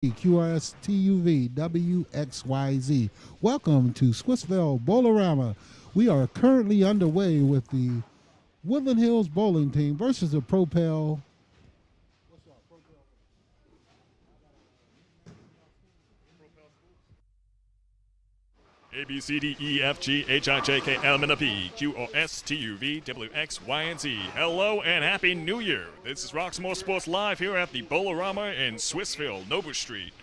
QRSTUV WXYZ. Welcome to Swissvale Bowl-A Rama. We are currently underway with the Woodland Hills bowling team versus the Propel. A, B, C, D, E, F, G, H, I, J, K, L, M, N, O, P, Q, R, S, T, U, V, W, X, Y, and Z. Hello and Happy New Year. This is Roxamore Sports live here at the Bowl-A Rama in Swissvale, Noble Street.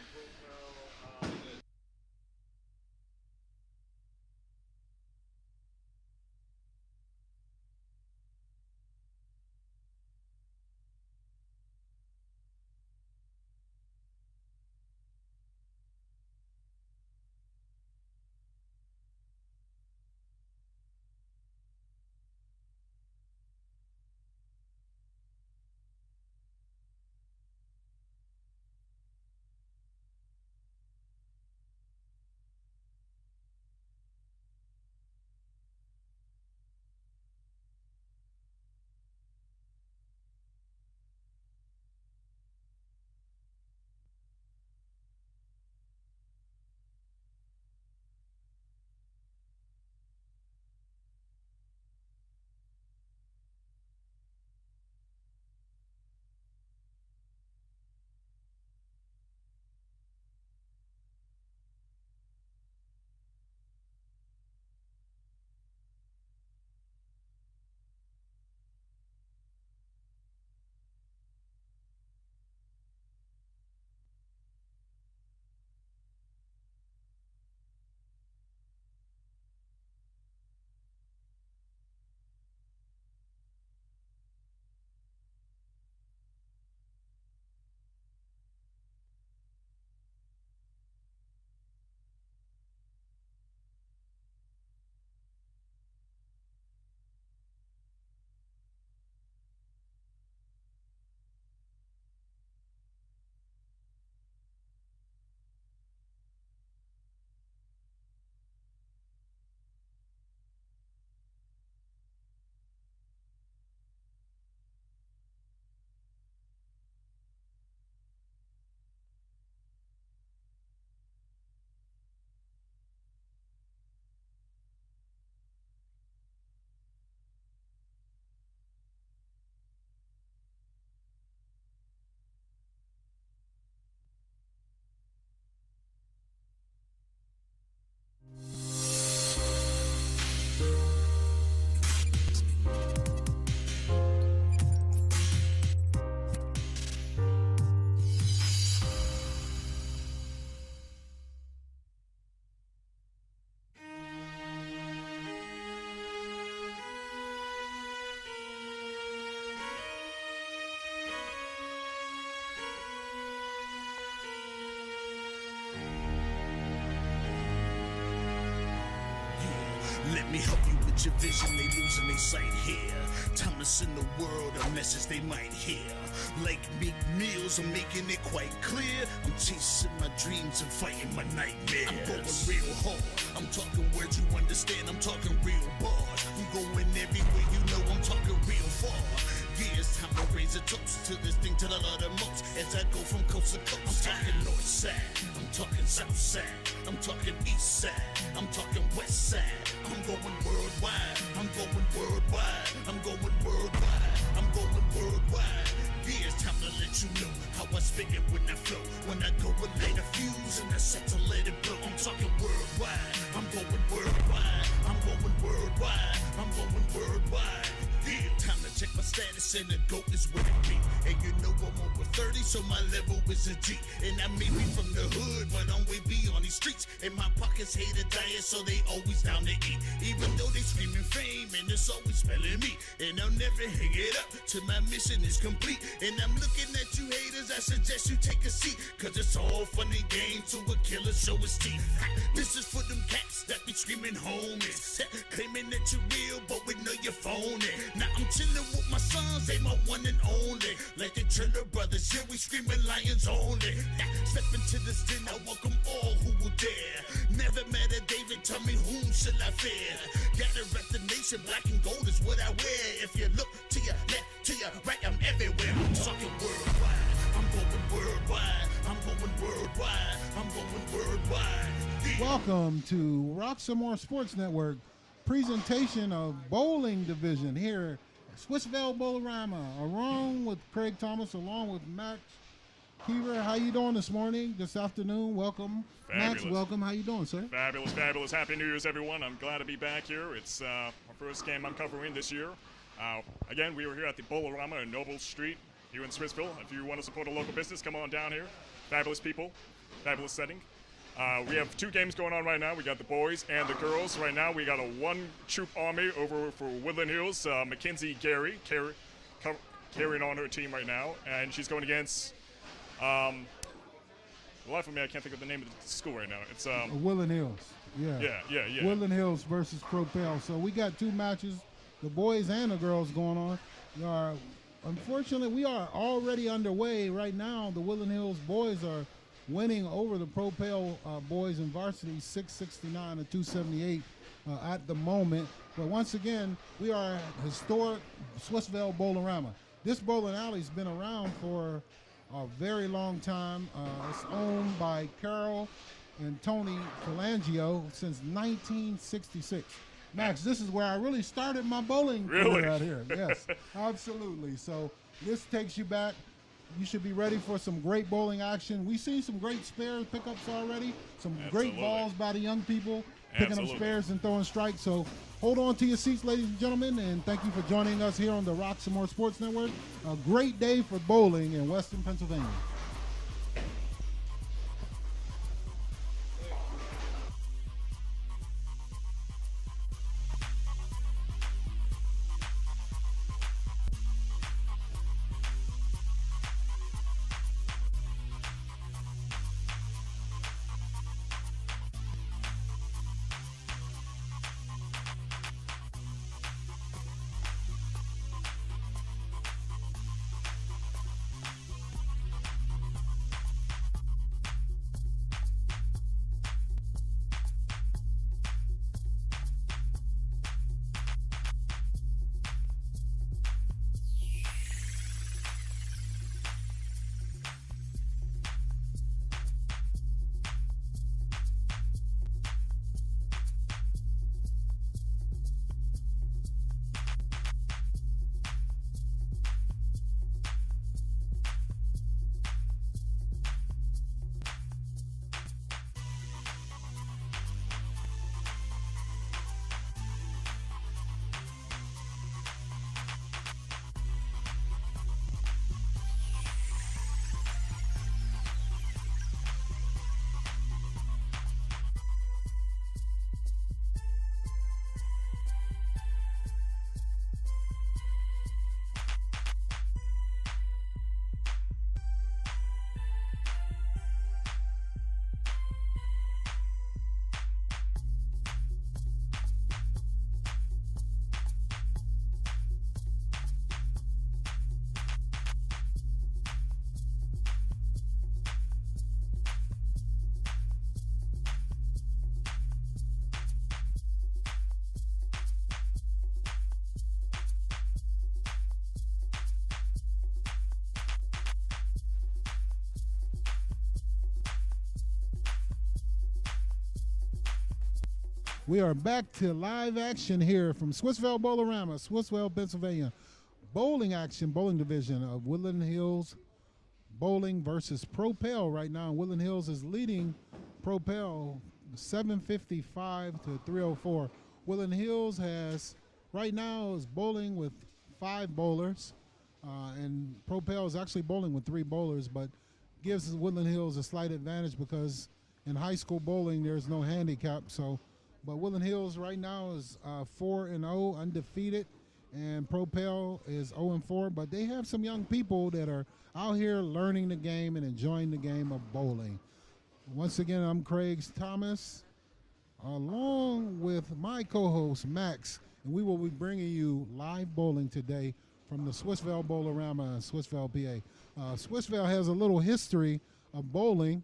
Let me help you with your vision, they losing their sight here. Time to send the world a message they might hear. Like Meek Mills, I'm making it quite clear. I'm chasing my dreams and fighting my nightmares. I'm going real hard, I'm talking words you understand, I'm talking real bars. I'm going everywhere, you know I'm talking real far. Yeah, it's time to raise a toast to this thing to the Lord the most. As I go from coast to coast, I'm talking north side, I'm talking south side, I'm talking east side, I'm talking west side. I'm going worldwide, I'm going worldwide, I'm going worldwide, I'm going worldwide. Yeah, it's time to let you know how I spit it when I flow. When I go and light a fuse and I set to let it blow. I'm talking worldwide, I'm going worldwide, I'm going worldwide, I'm going worldwide. Yeah, time to check my status and the GOAT is with me. And you know I'm over 30, so my level is a G. And I may be from the hood, but I'm way beyond these streets. And my pockets hate a diet, so they always down to eat. Even though they screaming fame, and it's always spelling me. And I'll never hang it up till my mission is complete. And I'm looking at you haters, I suggest you take a seat. Cause it's all funny game to a killer show his teeth. This is for them cats that be screaming homies. Claiming that you're real, but we know you're phony. Now I'm chillin' with my sons, they my one and only. Like the Turner brothers, yeah, we screaming lions only. Step into this den, I welcome all who will dare. Never met a David, tell me whom shall I fear? Gotta rep the nation, black and gold is what I wear. If you look to your left, to your right, I'm everywhere. I'm talking worldwide, I'm going worldwide. I'm going worldwide. I'm going worldwide. Welcome to Roxamore Sports Network presentation of bowling division here at Swissvale Bowl-A Rama, along with Craig Thomas, along with Max Keever. How you doing this morning, this afternoon? Welcome. Fabulous. Max, welcome. How you doing, sir? Fabulous, fabulous. Happy New Year's, everyone. I'm glad to be back here. It's my first game I'm covering this year. Again, we were here at the Bowl-A Rama on Noble Street here in Swissvale. If you want to support a local business, come on down here. Fabulous people, fabulous setting. We have two games going on right now. We got the boys and the girls. Right now, we got a one-troop army over for Woodland Hills. Mackenzie Gary carrying on her team right now, and she's going against. The life of me, I can't think of the name of the school right now. It's Woodland Hills. Yeah. Yeah. Woodland Hills versus Propel. So we got two matches, the boys and the girls going on. Unfortunately, we are already underway right now. The Woodland Hills boys are winning over the Propel boys in varsity 669 to 278 at the moment. But once again, we are at historic Swissvale Bowl-A Rama. This bowling alley's been around for a very long time. It's owned by Carol and Tony Pelangio since 1966. Max, this is where I really started my bowling career out here. Yes, absolutely. So this takes you back. You should be ready for some great bowling action. We've seen some great spares pickups already, some great balls by the young people, picking up spares and throwing strikes. So hold on to your seats, ladies and gentlemen, and thank you for joining us here on the Roxamore Sports Network. A great day for bowling in Western Pennsylvania. We are back to live action here from Swissvale Bowl-A Rama, Swissvale, Pennsylvania. Bowling action, bowling division of Woodland Hills Bowling versus Propel right now. Woodland Hills is leading Propel 755 to 304. Woodland Hills right now is bowling with 5 bowlers, and Propel is actually bowling with 3 bowlers, but gives Woodland Hills a slight advantage because in high school bowling there's no handicap. But Woodland Hills right now is 4-0, undefeated, and Propel is 0-4. But they have some young people that are out here learning the game and enjoying the game of bowling. Once again, I'm Craig Thomas, along with my co-host Max, and we will be bringing you live bowling today from the Swissvale Bowl-A Rama in Swissvale, PA. Swissvale has a little history of bowling.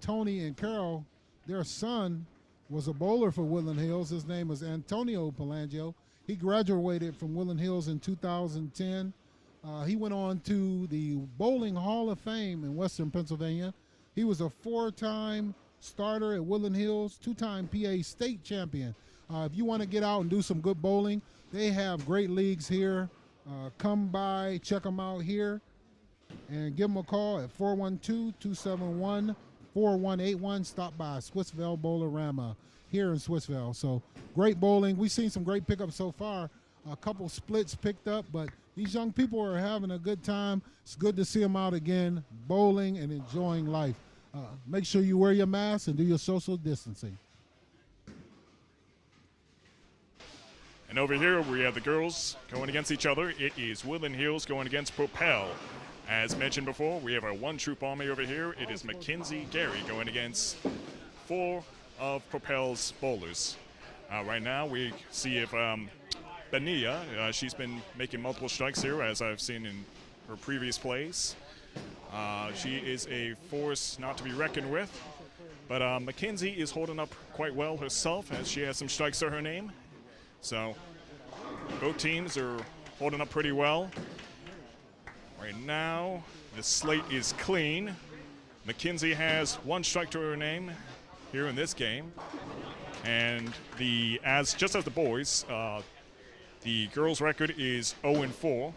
Tony and Carol, their son, was a bowler for Woodland Hills. His name is Antonio Pelangio. He graduated from Woodland Hills in 2010. He went on to the Bowling Hall of Fame in Western Pennsylvania. He was a 4-time starter at Woodland Hills, 2-time PA state champion. If you want to get out and do some good bowling, they have great leagues here. Come by, check them out here, and give them a call at 412-271-4181. Stop by Swissvale Bowl-A Rama here in Swissvale. So great bowling. We've seen some great pickups so far. A couple splits picked up, but these young people are having a good time. It's good to see them out again, bowling and enjoying life. Make sure you wear your mask and do your social distancing. And over here, we have the girls going against each other. It is Woodland Hills going against Propel. As mentioned before, we have our one-troop army over here. It is Mackenzie Gary going against 4 of Propel's bowlers. Right now, we see if Benia, she's been making multiple strikes here, as I've seen in her previous plays. She is a force not to be reckoned with. But Mackenzie is holding up quite well herself, as she has some strikes to her name. So both teams are holding up pretty well. Right now, the slate is clean. Mackenzie has 1 strike to her name here in this game. And just as the boys, the girls' record is 0-4.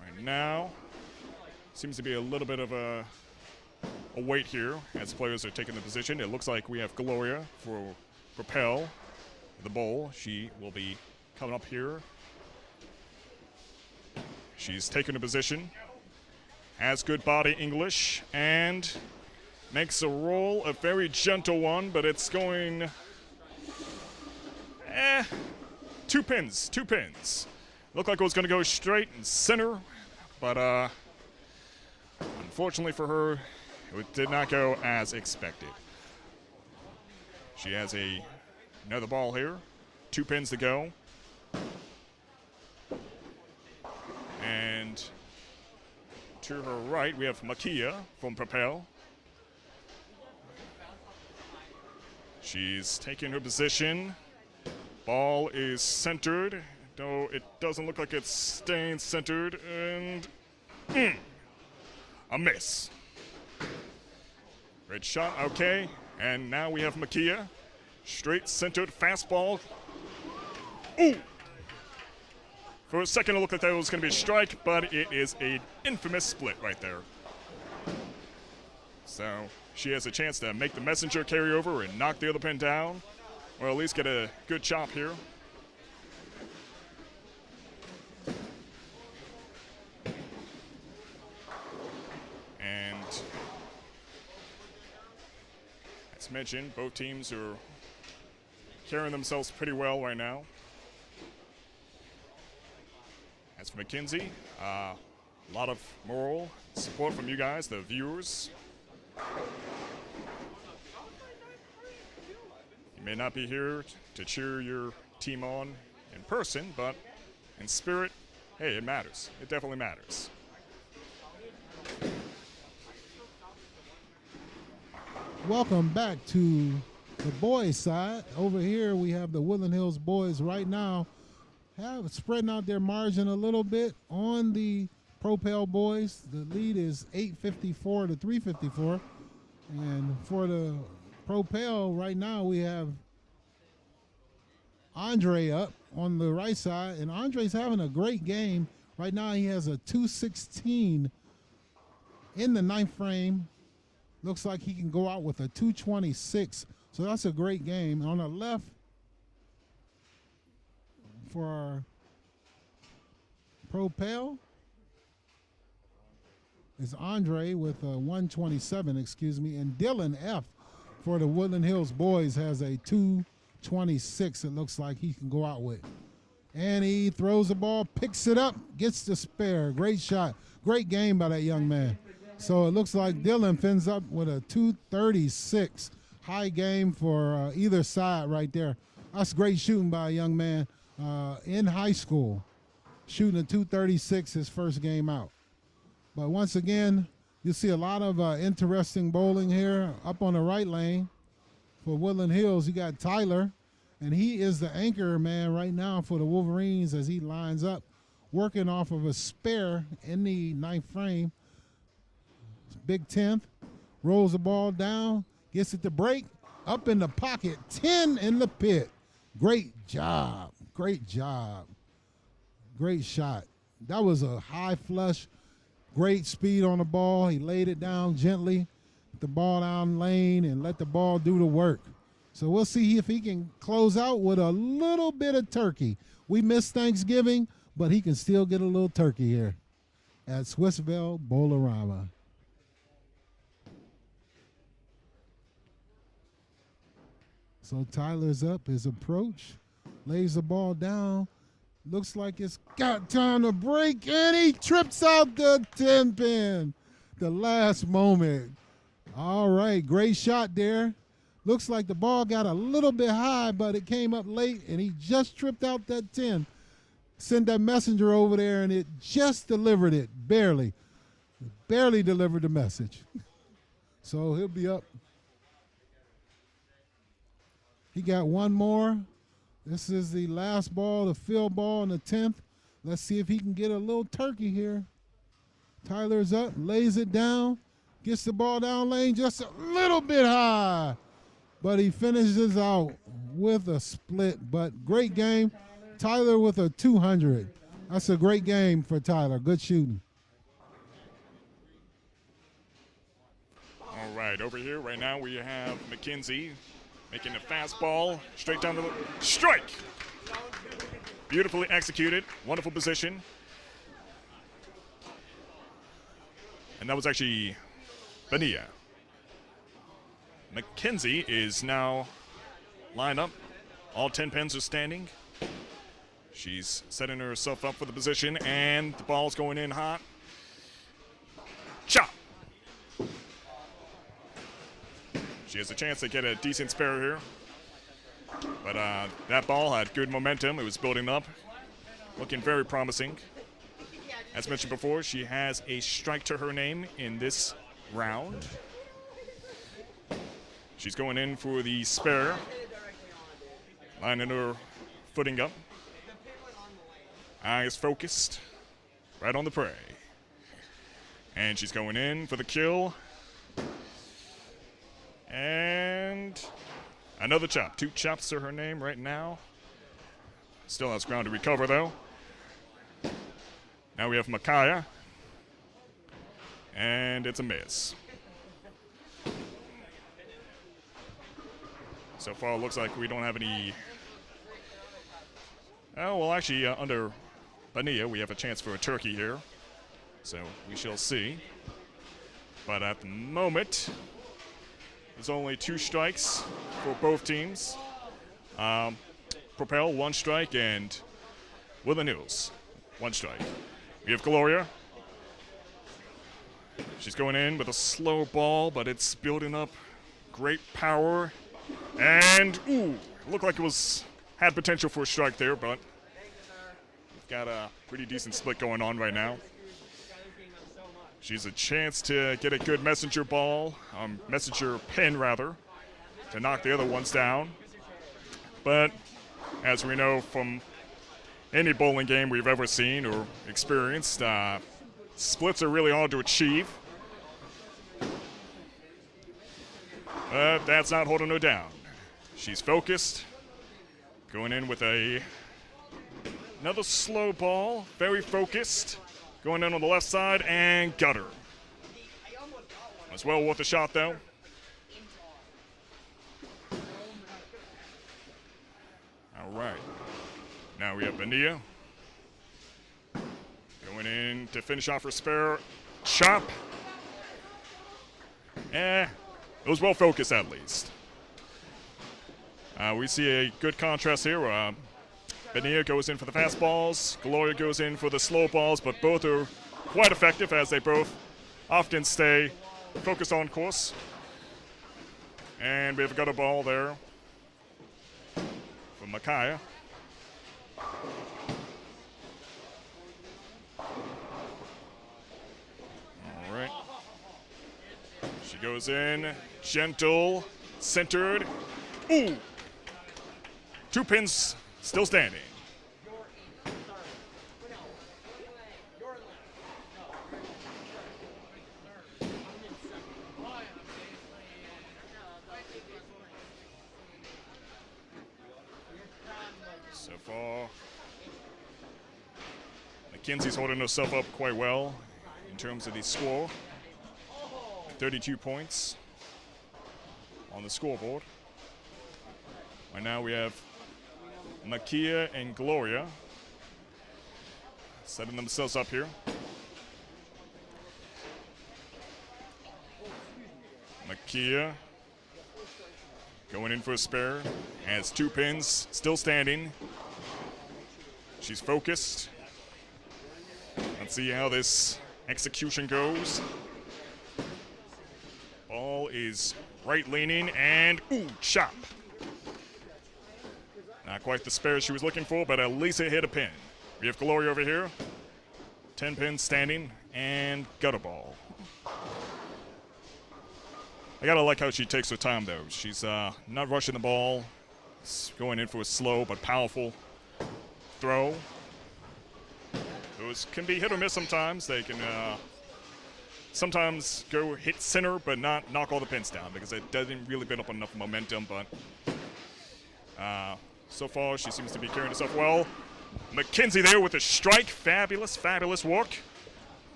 Right now, seems to be a little bit of a wait here as players are taking the position. It looks like we have Gloria for Propel. The bowl, she will be coming up here. She's taken a position, has good body English, and makes a roll, a very gentle one, but it's going 2 pins. Looked like it was going to go straight and center, but unfortunately for her, it did not go as expected. She has another ball here, 2 pins to go. And to her right, we have Makia from Propel. She's taking her position. Ball is centered, though it doesn't look like it's staying centered, and a miss. Great shot, okay. And now we have Makia. Straight centered fastball. Ooh! For a second, it looked like that was going to be a strike, but it is an infamous split right there. So she has a chance to make the messenger carry over and knock the other pin down, or at least get a good chop here. And as mentioned, both teams are carrying themselves pretty well right now. As for Mackenzie, a lot of moral support from you guys, the viewers. You may not be here to cheer your team on in person, but in spirit, hey, it matters. It definitely matters. Welcome back to the boys' side. Over here, we have the Woodland Hills boys right now spreading out their margin a little bit on the Propel boys. The lead is 854 to 354. And for the Propel, right now we have Andre up on the right side. And Andre's having a great game. Right now he has a 216 in the 9th frame. Looks like he can go out with a 226. So that's a great game. On the left for our Propel is Andre with a 127, and Dylan F. for the Woodland Hills boys has a 226 it looks like he can go out with. And he throws the ball, picks it up, gets the spare. Great shot. Great game by that young man. So it looks like Dylan fins up with a 236. High game for either side right there. That's great shooting by a young man in high school. Shooting a 236 his first game out. But once again, you see a lot of interesting bowling here. Up on the right lane for Woodland Hills, you got Tyler. And he is the anchor man right now for the Wolverines as he lines up working off of a spare in the ninth frame. Big 10th, rolls the ball down, gets it to break, up in the pocket, 10 in the pit. Great job, great job. Great shot. That was a high flush, great speed on the ball. He laid it down gently, put the ball down lane, and let the ball do the work. So we'll see if he can close out with a little bit of turkey. We missed Thanksgiving, but he can still get a little turkey here at Swissvale Bowl-A Rama. So Tyler's up, his approach, lays the ball down. Looks like it's got time to break, and he trips out the 10 pin. The last moment. All right, great shot there. Looks like the ball got a little bit high, but it came up late, and he just tripped out that 10. Send that messenger over there, and it just delivered it, barely. Barely delivered the message. So he'll be up. He got one more. This is the last ball, the field ball in the 10th. Let's see if he can get a little turkey here. Tyler's up, lays it down, gets the ball down lane just a little bit high. But he finishes out with a split. But great game. Tyler with a 200. That's a great game for Tyler. Good shooting. All right, over here right now we have McKenzie making a fastball straight down the strike. Beautifully executed. Wonderful position. And that was actually Bonilla. McKenzie is now lined up. All 10 pins are standing. She's setting herself up for the position, and the ball's going in hot. Chop! She has a chance to get a decent spare here. But that ball had good momentum. It was building up, looking very promising. As mentioned before, she has a strike to her name in this round. She's going in for the spare, lining her footing up. Eyes focused, right on the prey. And she's going in for the kill. And another chop. 2 chops to her name right now. Still has ground to recover, though. Now we have Micaiah. And it's a miss. So far, it looks like we don't have any... Oh, well, actually, under Bonilla, we have a chance for a turkey here. So we shall see. But at the moment, there's only 2 strikes for both teams. Propel, 1 strike, and Woodland Hills, 1 strike. We have Gloria. She's going in with a slow ball, but it's building up great power. And, ooh, looked like it had potential for a strike there, but we've got a pretty decent split going on right now. She's a chance to get a good messenger pin, to knock the other ones down. But as we know from any bowling game we've ever seen or experienced, splits are really hard to achieve. But that's not holding her down. She's focused, going in with another slow ball, very focused. Going in on the left side and gutter. As well worth a shot, though. All right. Now we have Bonilla. Going in to finish off her spare. Chop. It was well focused, at least. We see a good contrast here. Bonilla goes in for the fastballs. Gloria goes in for the slow balls, but both are quite effective as they both often stay focused on course. And we have a gutter ball there from Micaiah. All right. She goes in, gentle, centered. Ooh! 2 pins still standing. far, McKenzie's holding herself up quite well in terms of the score. 32 points on the scoreboard. Right now we have Makia and Gloria setting themselves up here. Makia going in for a spare, has 2 pins, still standing. She's focused. Let's see how this execution goes. Ball is right leaning and ooh, chop. Not quite the spare she was looking for, but at least it hit a pin. We have Gloria over here. 10 pins standing and gutter ball. I gotta like how she takes her time though. She's not rushing the ball. It's going in for a slow but powerful throw. Those can be hit or miss sometimes. They can sometimes go hit center but not knock all the pins down because it doesn't really build up enough momentum. But so far she seems to be carrying herself well. McKenzie there with a strike. Fabulous, fabulous work.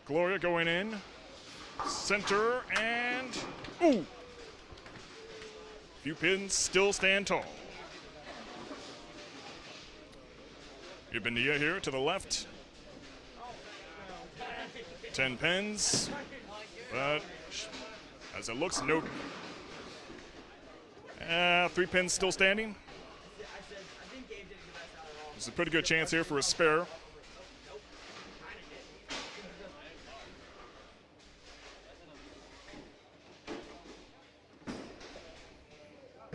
Gloria going in. Center and ooh. Few pins still stand tall. Ibania here to the left. 10 pins, but as it looks, no. 3 pins still standing. There's a pretty good chance here for a spare.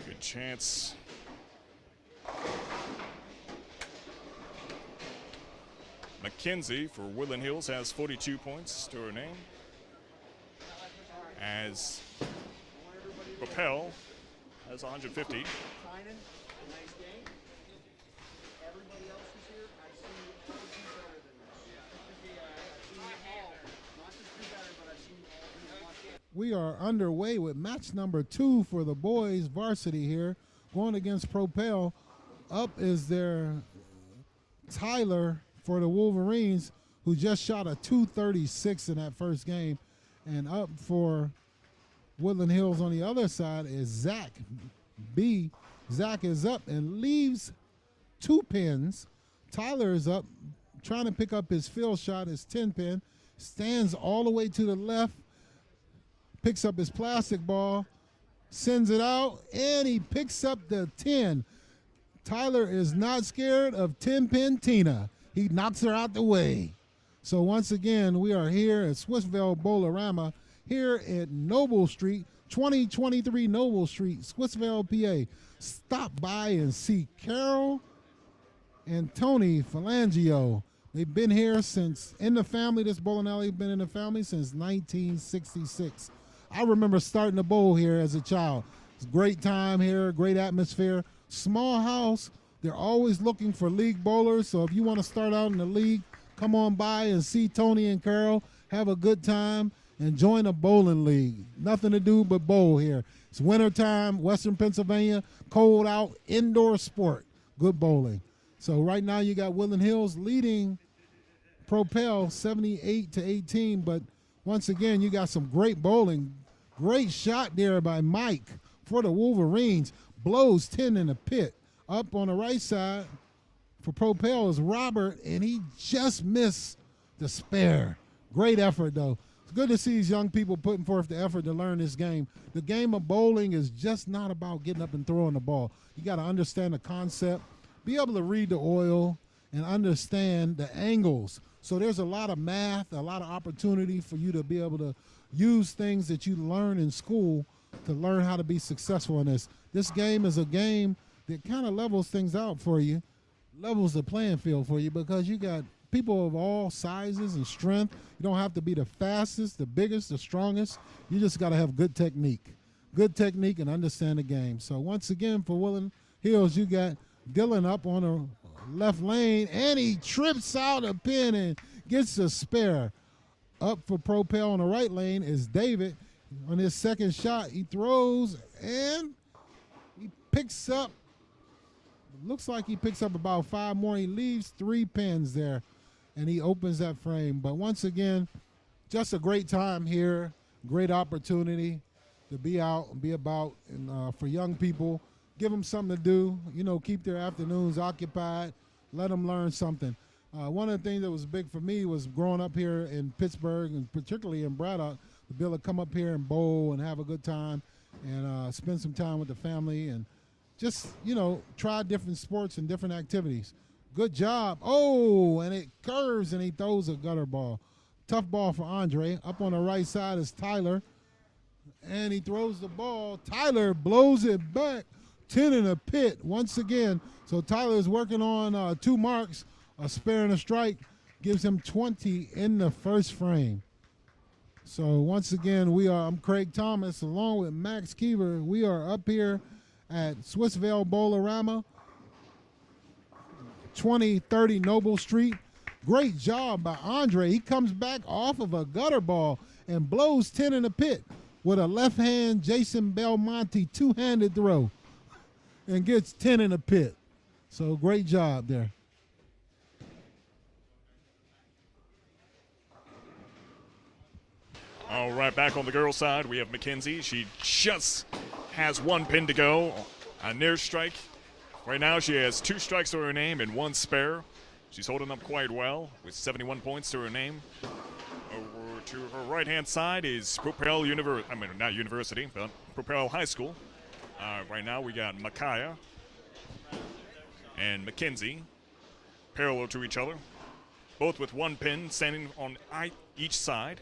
Good chance. McKenzie for Woodland Hills has 42 points to her name. As Propel has 150. We are underway with match number 2 for the boys varsity here, going against Propel. Up is their Tyler for the Wolverines, who just shot a 236 in that first game. And up for Woodland Hills on the other side is Zach B. Zach is up and leaves 2 pins. Tyler is up, trying to pick up his field shot, his 10 pin, stands all the way to the left, picks up his plastic ball, sends it out, and he picks up the 10. Tyler is not scared of 10-pin Tina. He knocks her out the way. So once again, we are here at Swissvale Bowl-A Rama, here at Noble Street, 2023 Noble Street, Swissvale, PA. Stop by and see Carol and Tony Phalangio. They've been here since, in the family, this bowling alley has been in the family since 1966. I remember starting the bowl here as a child. It's a great time here, great atmosphere. Small house. They're always looking for league bowlers, so if you want to start out in the league, come on by and see Tony and Carol. Have a good time and join a bowling league. Nothing to do but bowl here. It's wintertime, Western Pennsylvania, cold out, indoor sport, good bowling. So right now you got Woodland Hills leading Propel 78-18, but once again, you got some great bowling. Great shot there by Mike for the Wolverines. Blows 10 in the pit. Up on the right side for Propel is Robert, and he just missed the spare. Great effort, though. It's good to see these young people putting forth the effort to learn this game. The game of bowling is just not about getting up and throwing the ball. You got to understand the concept, be able to read the oil, and understand the angles. So there's a lot of math, a lot of opportunity for you to be able to use things that you learn in school to learn how to be successful in this. This game is a game that kind of levels things out for you, levels the playing field for you, because you got people of all sizes and strength. You don't have to be the fastest, the biggest, the strongest. You just got to have good technique and understand the game. So once again, for Woodland Hills, you got Dylan up on the left lane, and he trips out a pin and gets a spare. Up for Propel on the right lane is David. On his second shot, he throws, and he picks up looks like he picks up about 5 more. He leaves 3 pins there, and he opens that frame. But once again, just a great time here, great opportunity to be out and be about, and for young people, give them something to do, keep their afternoons occupied, let them learn something. One of the things that was big for me was growing up here in Pittsburgh, and particularly in Braddock, to be able to come up here and bowl and have a good time and spend some time with the family and just, try different sports and different activities. Good job. Oh, and it curves and he throws a gutter ball. Tough ball for Andre. Up on the right side is Tyler, and he throws the ball. Tyler blows it back. 10 in a pit once again. So Tyler is working on 2 marks. A spare and a strike gives him 20 in the first frame. So once again, I'm Craig Thomas along with Max Keever. We are up here at Swissvale Bowl-A Rama, 2030 Noble Street. Great job by Andre. He comes back off of a gutter ball and blows 10 in the pit with a left hand Jason Belmonte 2-handed throw and gets 10 in the pit. So great job there. All right, back on the girls' side, we have Mackenzie. She just has 1 pin to go, a near strike. Right now, she has 2 strikes to her name and 1 spare. She's holding up quite well with 71 points to her name. Over to her right-hand side is Propel not University, but Propel High School. Right now, we got Micaiah and Mackenzie parallel to each other, both with 1 pin standing on each side.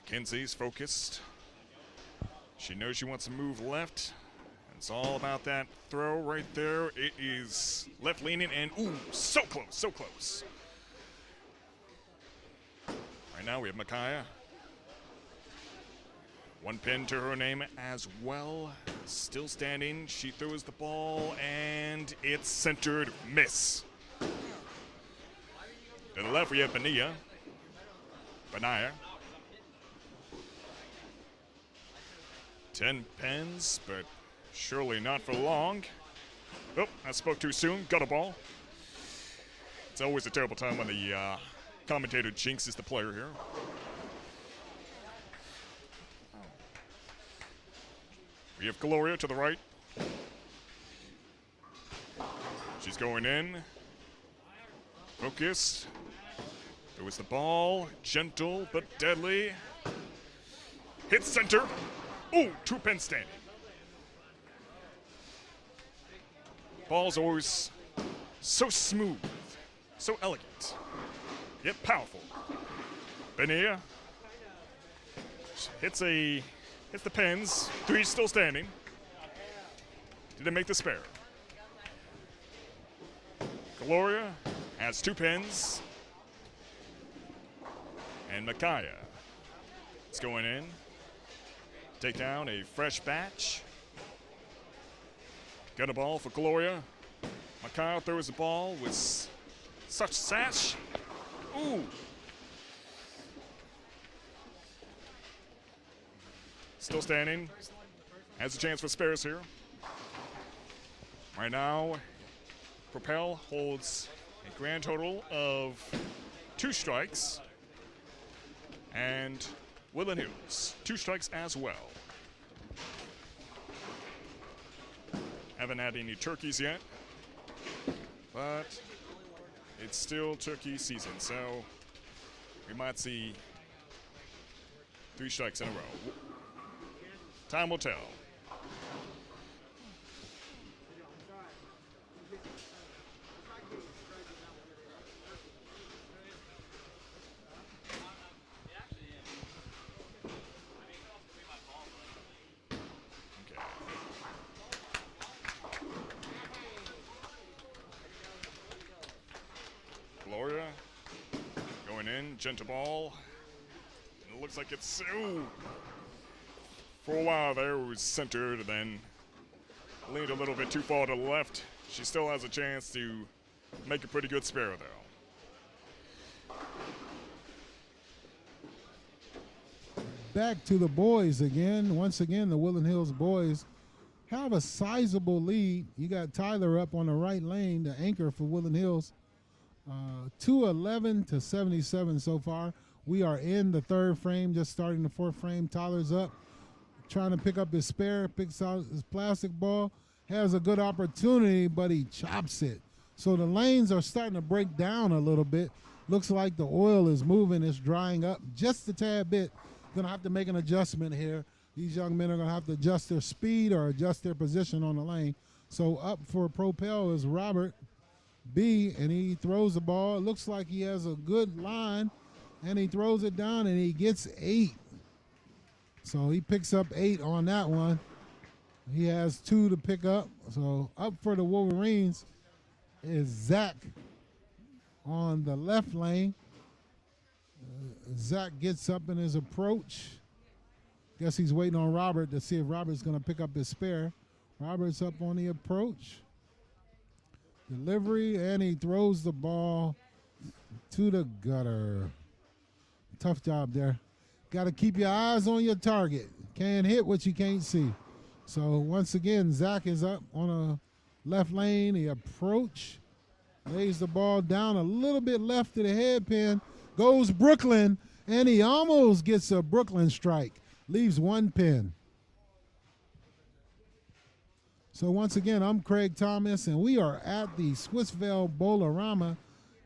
Mackenzie's focused. She knows she wants to move left. It's all about that throw right there. It is left leaning and ooh, so close, so close. Right now we have Micaiah. 1 pin to her name as well. Still standing. She throws the ball and it's centered. Miss. To the left we have Benaya. 10 pins, but surely not for long. Oh, I spoke too soon. Got a ball. It's always a terrible time when the commentator jinxes the player here. We have Gloria to the right. She's going in. Focused. There was the ball. Gentle but deadly. Hit center. Ooh, 2 pin standing. Ball's always so smooth, so elegant, yet powerful. Benaya hits the pins. 3 still standing. Didn't make the spare. Gloria has 2 pins. And Micaiah is going in. Take down a fresh batch. Got a ball for Gloria. Micaiah throws the ball with such sash. Ooh. Still standing. Has a chance for spares here. Right now, Propel holds a grand total of 2 strikes. And Woodland Hills, 2 strikes as well. Haven't had any turkeys yet, but it's still turkey season, so we might see 3 strikes in a row. Time will tell. Gloria going in, gentle ball. And it looks like it's, ooh. For a while there it was centered, then leaned a little bit too far to the left. She still has a chance to make a pretty good spare though. Back to the boys again. Once again, the Woodland Hills boys have a sizable lead. You got Tyler up on the right lane, the anchor for Woodland Hills. 211 to 77 so far. We are in the third frame, just starting the fourth frame. Tyler's up, trying to pick up his spare, picks out his plastic ball, has a good opportunity, but he chops it. So the lanes are starting to break down a little bit. Looks like the oil is moving, it's drying up just a tad bit. Gonna have to make an adjustment here. These young men are gonna have to adjust their speed or adjust their position on the lane. So up for Propel is Robert B, and he throws the ball. It looks like he has a good line, and he throws it down, and he gets 8. So he picks up 8 on that one. He has 2 to pick up. So up for the Wolverines is Zach on the left lane. Zach gets up in his approach. Guess he's waiting on Robert to see if Robert's going to pick up his spare. Robert's up on the approach. Delivery, and he throws the ball to the gutter. Tough job there. Got to keep your eyes on your target. Can't hit what you can't see. So once again, Zach is up on a left lane. He approach, lays the ball down a little bit left to the head pin. Goes Brooklyn, and he almost gets a Brooklyn strike. Leaves 1 pin. So once again, I'm Craig Thomas, and we are at the Swissvale Bowl-A Rama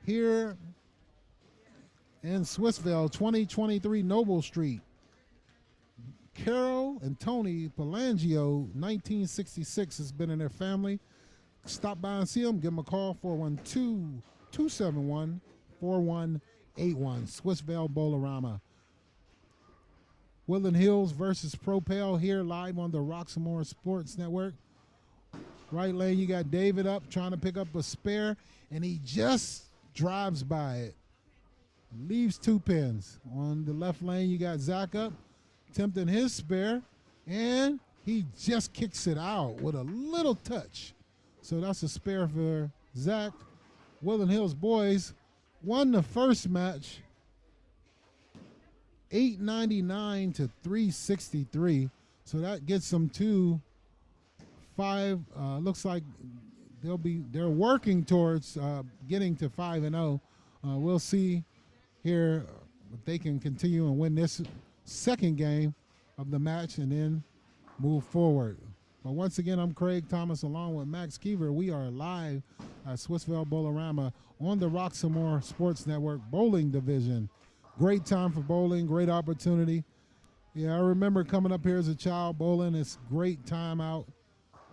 here in Swissvale, 2023 Noble Street. Carol and Tony Pelangio, 1966, has been in their family. Stop by and see them. Give them a call, 412-271-4181. Swissvale Bowl-A Rama. Woodland Hills versus Propel here live on the Roxamore Sports Network. Right lane, you got David up trying to pick up a spare, and he just drives by it. Leaves 2 pins. On the left lane, you got Zach up, attempting his spare, and he just kicks it out with a little touch. So that's a spare for Zach. Woodland Hills boys won the first match, 899 to 363. So that gets them to 5. Looks like they're working towards getting to 5-0. We'll see here if they can continue and win this second game of the match and then move forward. But once again, I'm Craig Thomas along with Max Keever. We are live at Swissvale Bowl-A Rama on the Roxamore Sports Network bowling division. Great time for bowling, great opportunity. Yeah, I remember coming up here as a child bowling. It's great time out,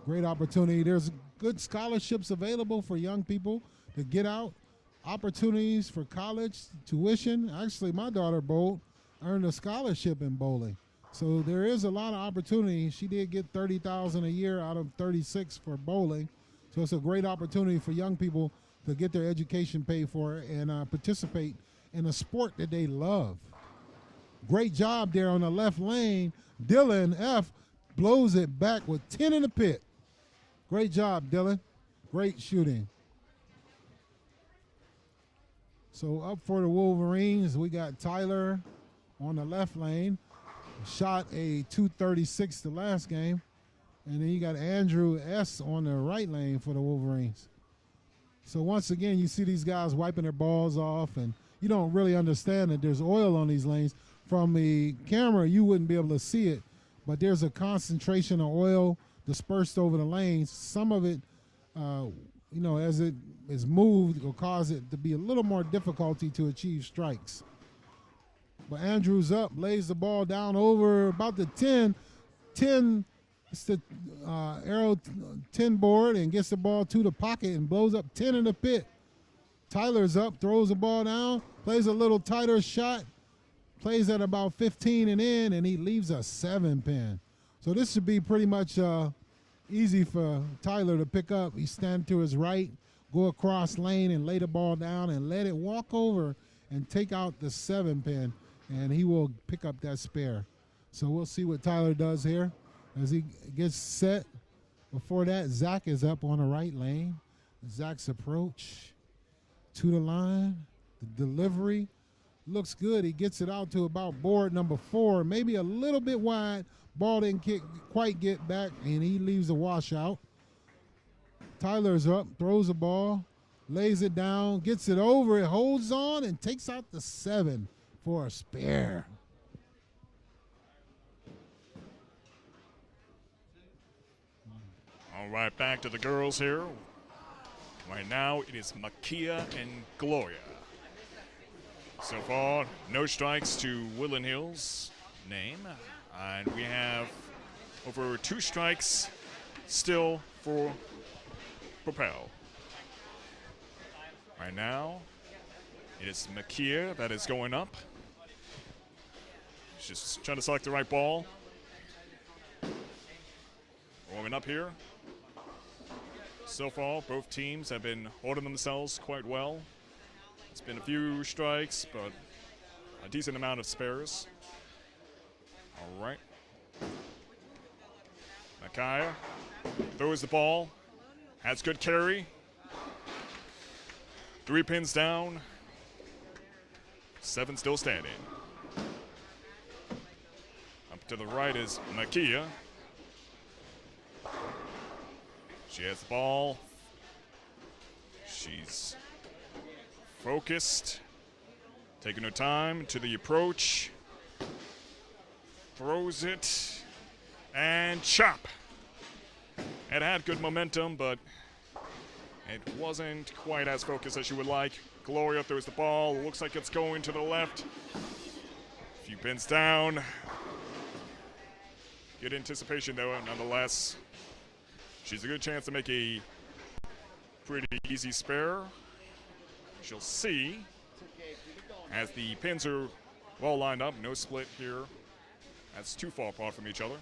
great opportunity. There's good scholarships available for young people to get out, opportunities for college, tuition. Actually, my daughter bowled, earned a scholarship in bowling. So there is a lot of opportunity. She did get $30,000 a year out of 36 for bowling. So it's a great opportunity for young people to get their education paid for and participate in a sport that they love. Great job there on the left lane. Dylan F. blows it back with 10 in the pit. Great job, Dylan. Great shooting. So up for the Wolverines, we got Tyler on the left lane. Shot a 236 the last game. And then you got Andrew S. on the right lane for the Wolverines. So once again, you see these guys wiping their balls off, and you don't really understand that there's oil on these lanes. From the camera, you wouldn't be able to see it, but there's a concentration of oil dispersed over the lanes. Some of it, as it is moved, will cause it to be a little more difficulty to achieve strikes. But Andrews up, lays the ball down over about the 10. It's the arrow 10 board, and gets the ball to the pocket and blows up 10 in the pit. Tyler's up, throws the ball down, plays a little tighter shot, plays at about 15 and in, and he leaves a 7 pin. So this should be pretty much easy for Tyler to pick up. He stand to his right, go across lane and lay the ball down and let it walk over and take out the 7 pin, and he will pick up that spare. So we'll see what Tyler does here as he gets set. Before that, Zach is up on the right lane. Zach's approach to the line. The delivery looks good. He gets it out to about board number 4, maybe a little bit wide, Ball didn't quite get back, and he leaves a washout. Tyler's up, throws the ball, lays it down, gets it over, it holds on, and takes out the 7 for a spare. All right, back to the girls here. Right now, it is Makia and Gloria. So far, no strikes to Woodland Hills' name. And we have over 2 strikes still for Propel. Right now, it is Makia that is going up. She's just trying to select the right ball. Warming up here. So far, both teams have been holding themselves quite well. It's been a few strikes, but a decent amount of spares. All right. Nakaya throws the ball. Has good carry. 3 pins down. 7 still standing. Up to the right is Makia. She has the ball. She's focused. Taking her time to the approach. Throws it. And chop. It had good momentum, but it wasn't quite as focused as she would like. Gloria throws the ball. Looks like it's going to the left. A few pins down. Good anticipation, though, nonetheless. She's a good chance to make a pretty easy spare. She'll see as the pins are well lined up. No split here. That's too far apart from each other.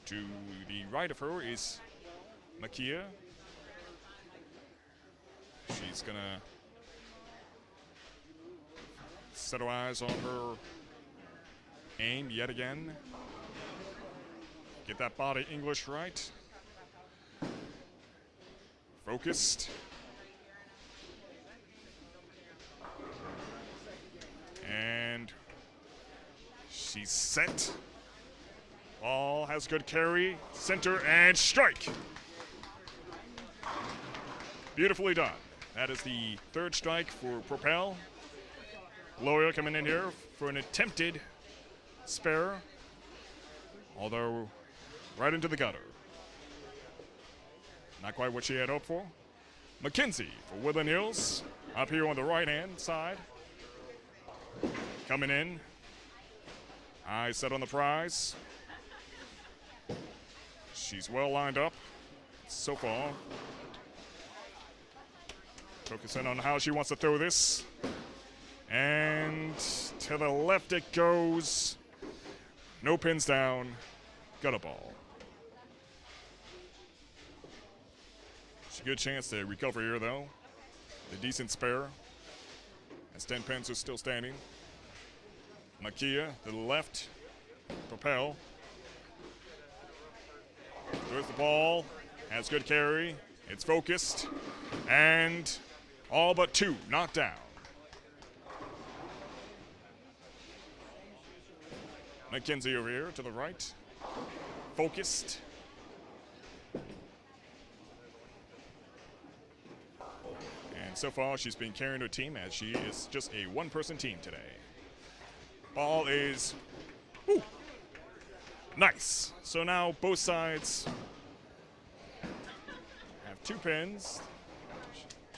To the right of her is Makia. She's going to set her eyes on her aim yet again. Get that body English right. Focused. And she's set. Ball has good carry. Center and strike. Beautifully done. That is the 3rd strike for Propel. Gloria coming in here for an attempted spare. Although right into the gutter. Not quite what she had hoped for. McKenzie for Woodland Hills. Up here on the right-hand side. Coming in. Eyes set on the prize. She's well lined up so far. Focusing on how she wants to throw this. And to the left it goes. No pins down. Got a ball. It's a good chance to recover here, though. A decent spare. As 10 pins are still standing. Makia to the left. Propel. Throws the ball. Has good carry. It's focused. And all but 2 knocked down. McKenzie over here to the right. Focused. And so far, she's been carrying her team as she is just a 1-person team today. Ball is nice. So now both sides have 2 pins.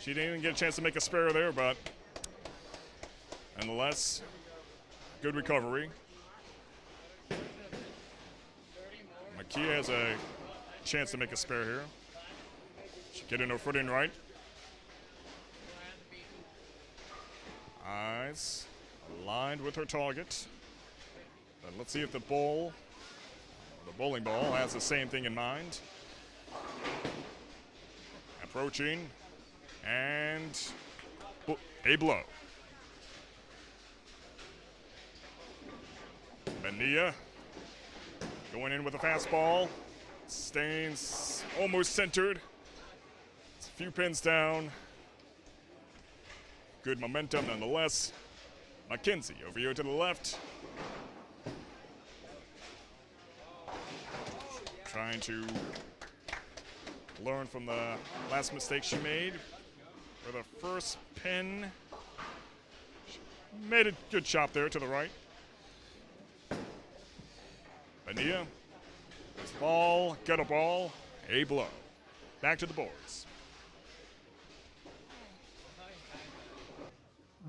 She didn't even get a chance to make a spare there, but nonetheless, good recovery. Makia has a chance to make a spare here. She's getting her footing right. Eyes aligned with her target. But let's see if the bowling ball, has the same thing in mind. Approaching, and a blow. Benia going in with a fastball. Stains almost centered. It's a few pins down. Good momentum nonetheless. McKenzie over here to the left. trying to learn from the last mistake she made. For the first pin, she made a good chop there to the right. Bania, this ball, get a ball, a blow. Back to the boards.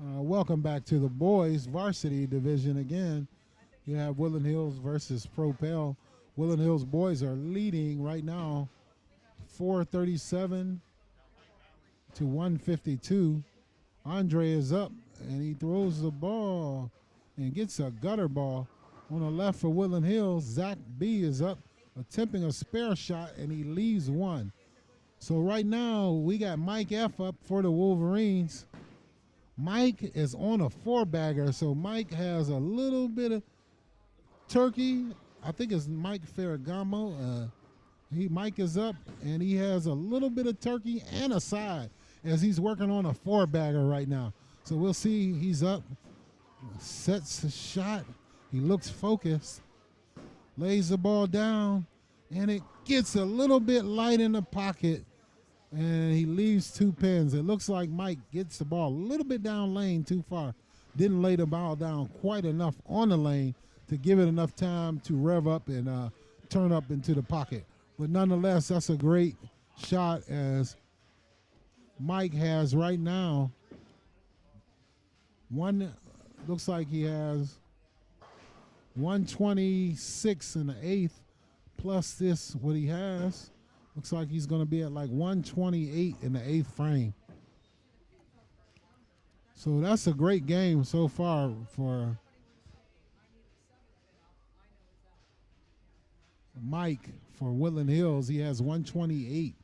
Welcome back to the boys varsity division again. You have Woodland Hills versus Propel. Woodland Hills boys are leading right now 437 to 152. Andre is up and he throws the ball and gets a gutter ball. On the left for Woodland Hills, Zach B is up attempting a spare shot and he leaves one. So right now we got Mike F up for the Wolverines. Mike is on a 4-bagger, so Mike has a little bit of turkey. I think it's Mike Ferragamo. Mike is up, and he has a little bit of turkey and a side as he's working on a 4-bagger right now. So we'll see. He's up, sets the shot. He looks focused, lays the ball down, and it gets a little bit light in the pocket. And he leaves 2 pins. It looks like Mike gets the ball a little bit down lane too far. Didn't lay the ball down quite enough on the lane to give it enough time to rev up and turn up into the pocket. But nonetheless, that's a great shot as Mike has right now. Looks like he has 126 in the 8th plus this, what he has. Looks like he's going to be at like 128 in the 8th frame. So that's a great game so far for Mike for Woodland Hills. He has 128.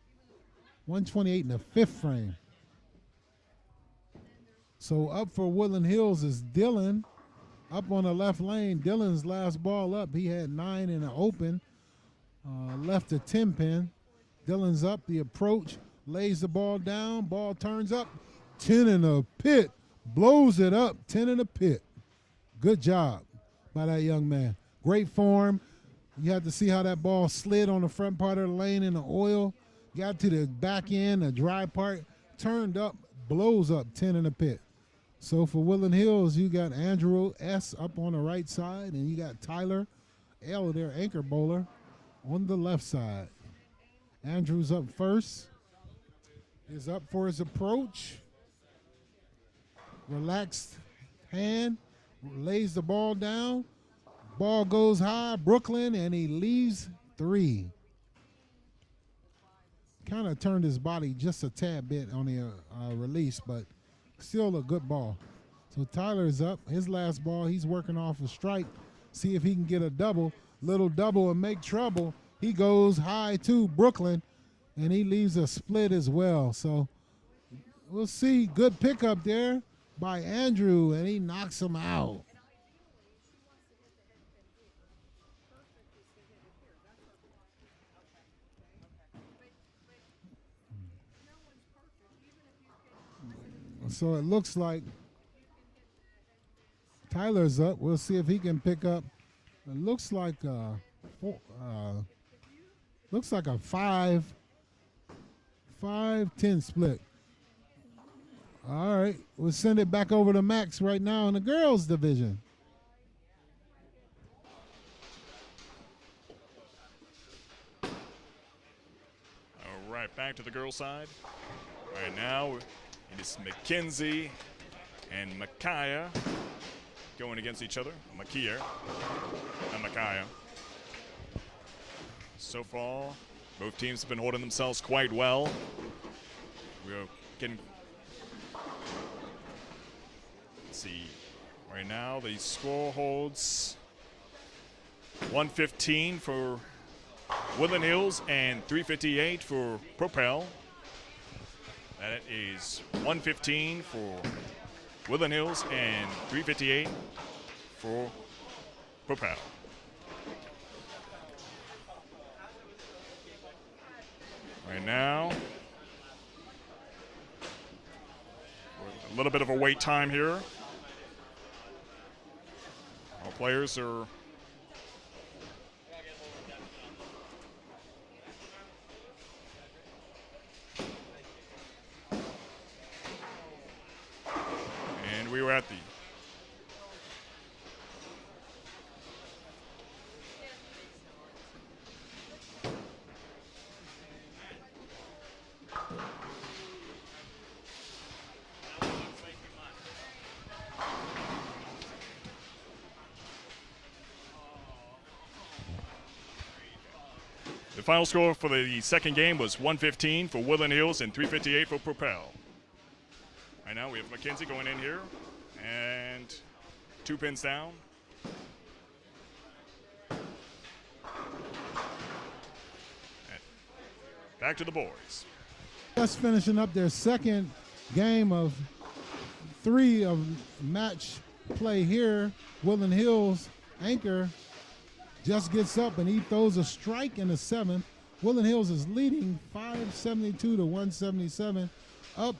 128 in the 5th frame. So up for Woodland Hills is Dylan. Up on the left lane, Dylan's last ball up. He had 9 in the open. Left a 10 pin. Dylan's up, the approach, lays the ball down, ball turns up, 10 in the pit, blows it up, 10 in the pit. Good job by that young man. Great form. You have to see how that ball slid on the front part of the lane in the oil, got to the back end, the dry part, turned up, blows up, 10 in the pit. So for Woodland Hills, you got Andrew S. up on the right side, and you got Tyler L., their anchor bowler, on the left side. Andrew's up first, is up for his approach. Relaxed hand, lays the ball down. Ball goes high, Brooklyn, and he leaves 3. Kind of turned his body just a tad bit on the release, but still a good ball. So Tyler's up, his last ball, he's working off a strike. See if he can get a double. Little double and make trouble. He goes high to Brooklyn, and he leaves a split as well. So we'll see. Good pickup there by Andrew, and he knocks him out. So it looks like Tyler's up. We'll see if he can pick up. It looks like a 5-10 split. All right, we'll send it back over to Max right now in the girls division. All right, back to the girls side. Right now, it is McKenzie and Micaiah going against each other. Makia and Micaiah. So far, both teams have been holding themselves quite well. We're getting, let's see, right now the score holds 115 for Woodland Hills and 358 for Propel. That is 115 for Woodland Hills and 358 for Propel. Right now, a little bit of a wait time here. All players are at the The final score for the second game was 115 for Woodland Hills and 358 for Propel. Right now we have McKenzie going in here and 2 pins down. And back to the boys. Just finishing up their second game of 3 of match play here. Woodland Hills anchor just gets up and he throws a strike in the 7th. Woodland Hills is leading 572 to 177. Up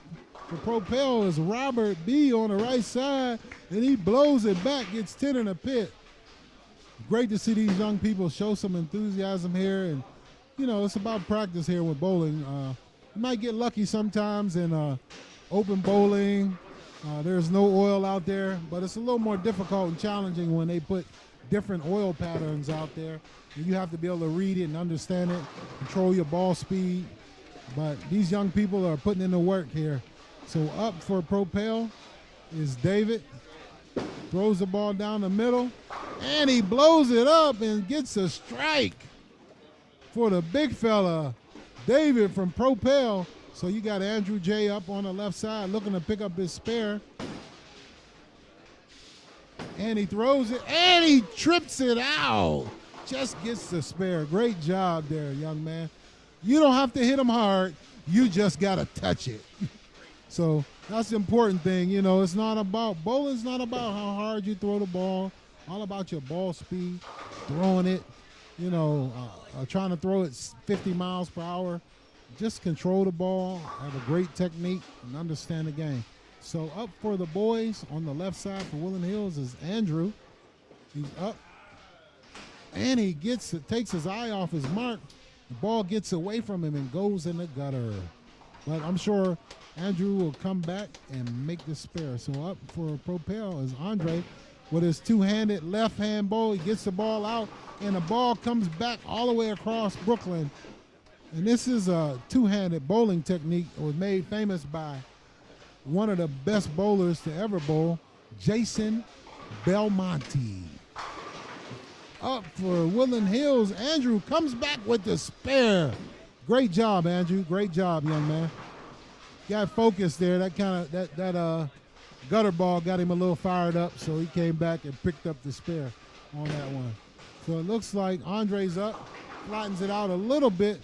for Propel is Robert B on the right side, and he blows it back, gets 10 in the pit. Great to see these young people show some enthusiasm here, and you know, it's about practice here with bowling. You might get lucky sometimes in open bowling. There's no oil out there, but it's a little more difficult and challenging when they put different oil patterns out there. You have to be able to read it and understand it, control your ball speed. But these young people are putting in the work here. So up for Propel is David. Throws the ball down the middle, and he blows it up and gets a strike for the big fella, David from Propel. So you got Andrew J up on the left side looking to pick up his spare. And he throws it, and he trips it out. Just gets the spare. Great job there, young man. You don't have to hit him hard. You just got to touch it. So that's the important thing. You know, it's not about, bowling's not about how hard you throw the ball. All about your ball speed, throwing it, you know, trying to throw it 50 miles per hour. Just control the ball, have a great technique, and understand the game. So up for the boys on the left side for Woodland Hills is Andrew. He's up, and he takes his eye off his mark. The ball gets away from him and goes in the gutter. But I'm sure Andrew will come back and make the spare. So up for Propel is Andre with his two-handed left-hand bowl. He gets the ball out, and the ball comes back all the way across Brooklyn. And this is a two-handed bowling technique that was made famous by one of the best bowlers to ever bowl, Jason Belmonte. Up for Woodland Hills, Andrew comes back with the spare. Great job, Andrew. Great job, young man. Got focused there. That gutter ball got him a little fired up, so he came back and picked up the spare on that one. So it looks like Andre's up, flattens it out a little bit,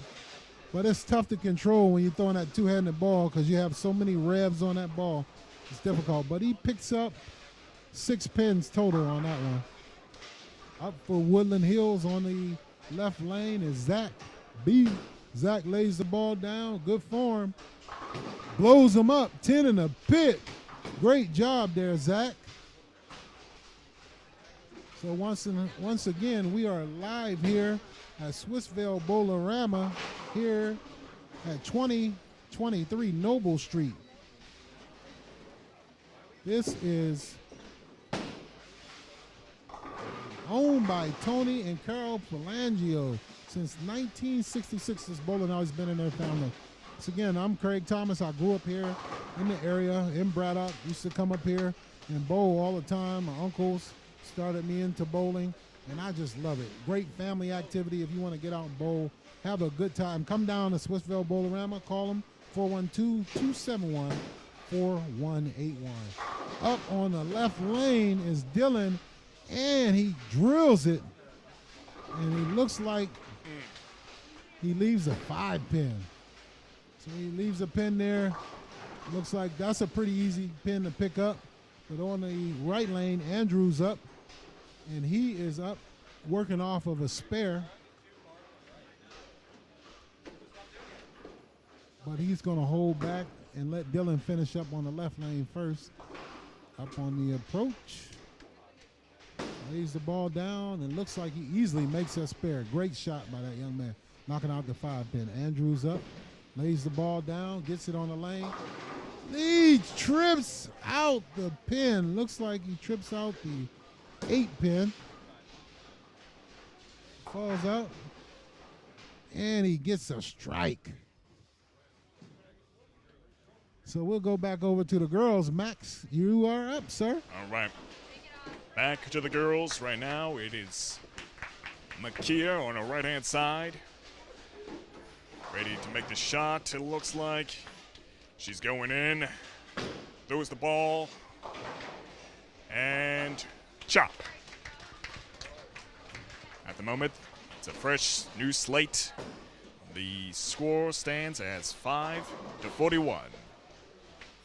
but it's tough to control when you're throwing that two-handed ball because you have so many revs on that ball. It's difficult, but he picks up 6 pins total on that one. Up for Woodland Hills on the left lane is Zach B. Zach lays the ball down, good form. Blows him up, 10 in the pit. Great job there, Zach. So once again, we are live here at Swissvale Bowl-A Rama here at 2023 Noble Street. This is owned by Tony and Carol Pelangio. Since 1966, this bowling always been in their family. So again, I'm Craig Thomas. I grew up here in the area, in Braddock. Used to come up here and bowl all the time. My uncles started me into bowling, and I just love it. Great family activity. If you want to get out and bowl, have a good time, come down to Swissvale Bowl-A Rama. Call them 412-271-4181. Up on the left lane is Dylan, and he drills it, and he looks like he leaves a 5-pin. So he leaves a pin there. Looks like that's a pretty easy pin to pick up. But on the right lane, Andrew's up, and he is up working off of a spare. But he's going to hold back and let Dylan finish up on the left lane first. Up on the approach. Lays the ball down and looks like he easily makes that spare. Great shot by that young man, knocking out the 5-pin. Andrew's up, lays the ball down, gets it on the lane, Leach trips out the pin. Looks like he trips out the 8 pin. Falls out. And he gets a strike. So we'll go back over to the girls. Max, you are up, sir. All right. Back to the girls. Right now it is Makia on the right-hand side. Ready to make the shot, it looks like. She's going in. Throws the ball. And chop. At the moment, it's a fresh new slate. The score stands as 5-41.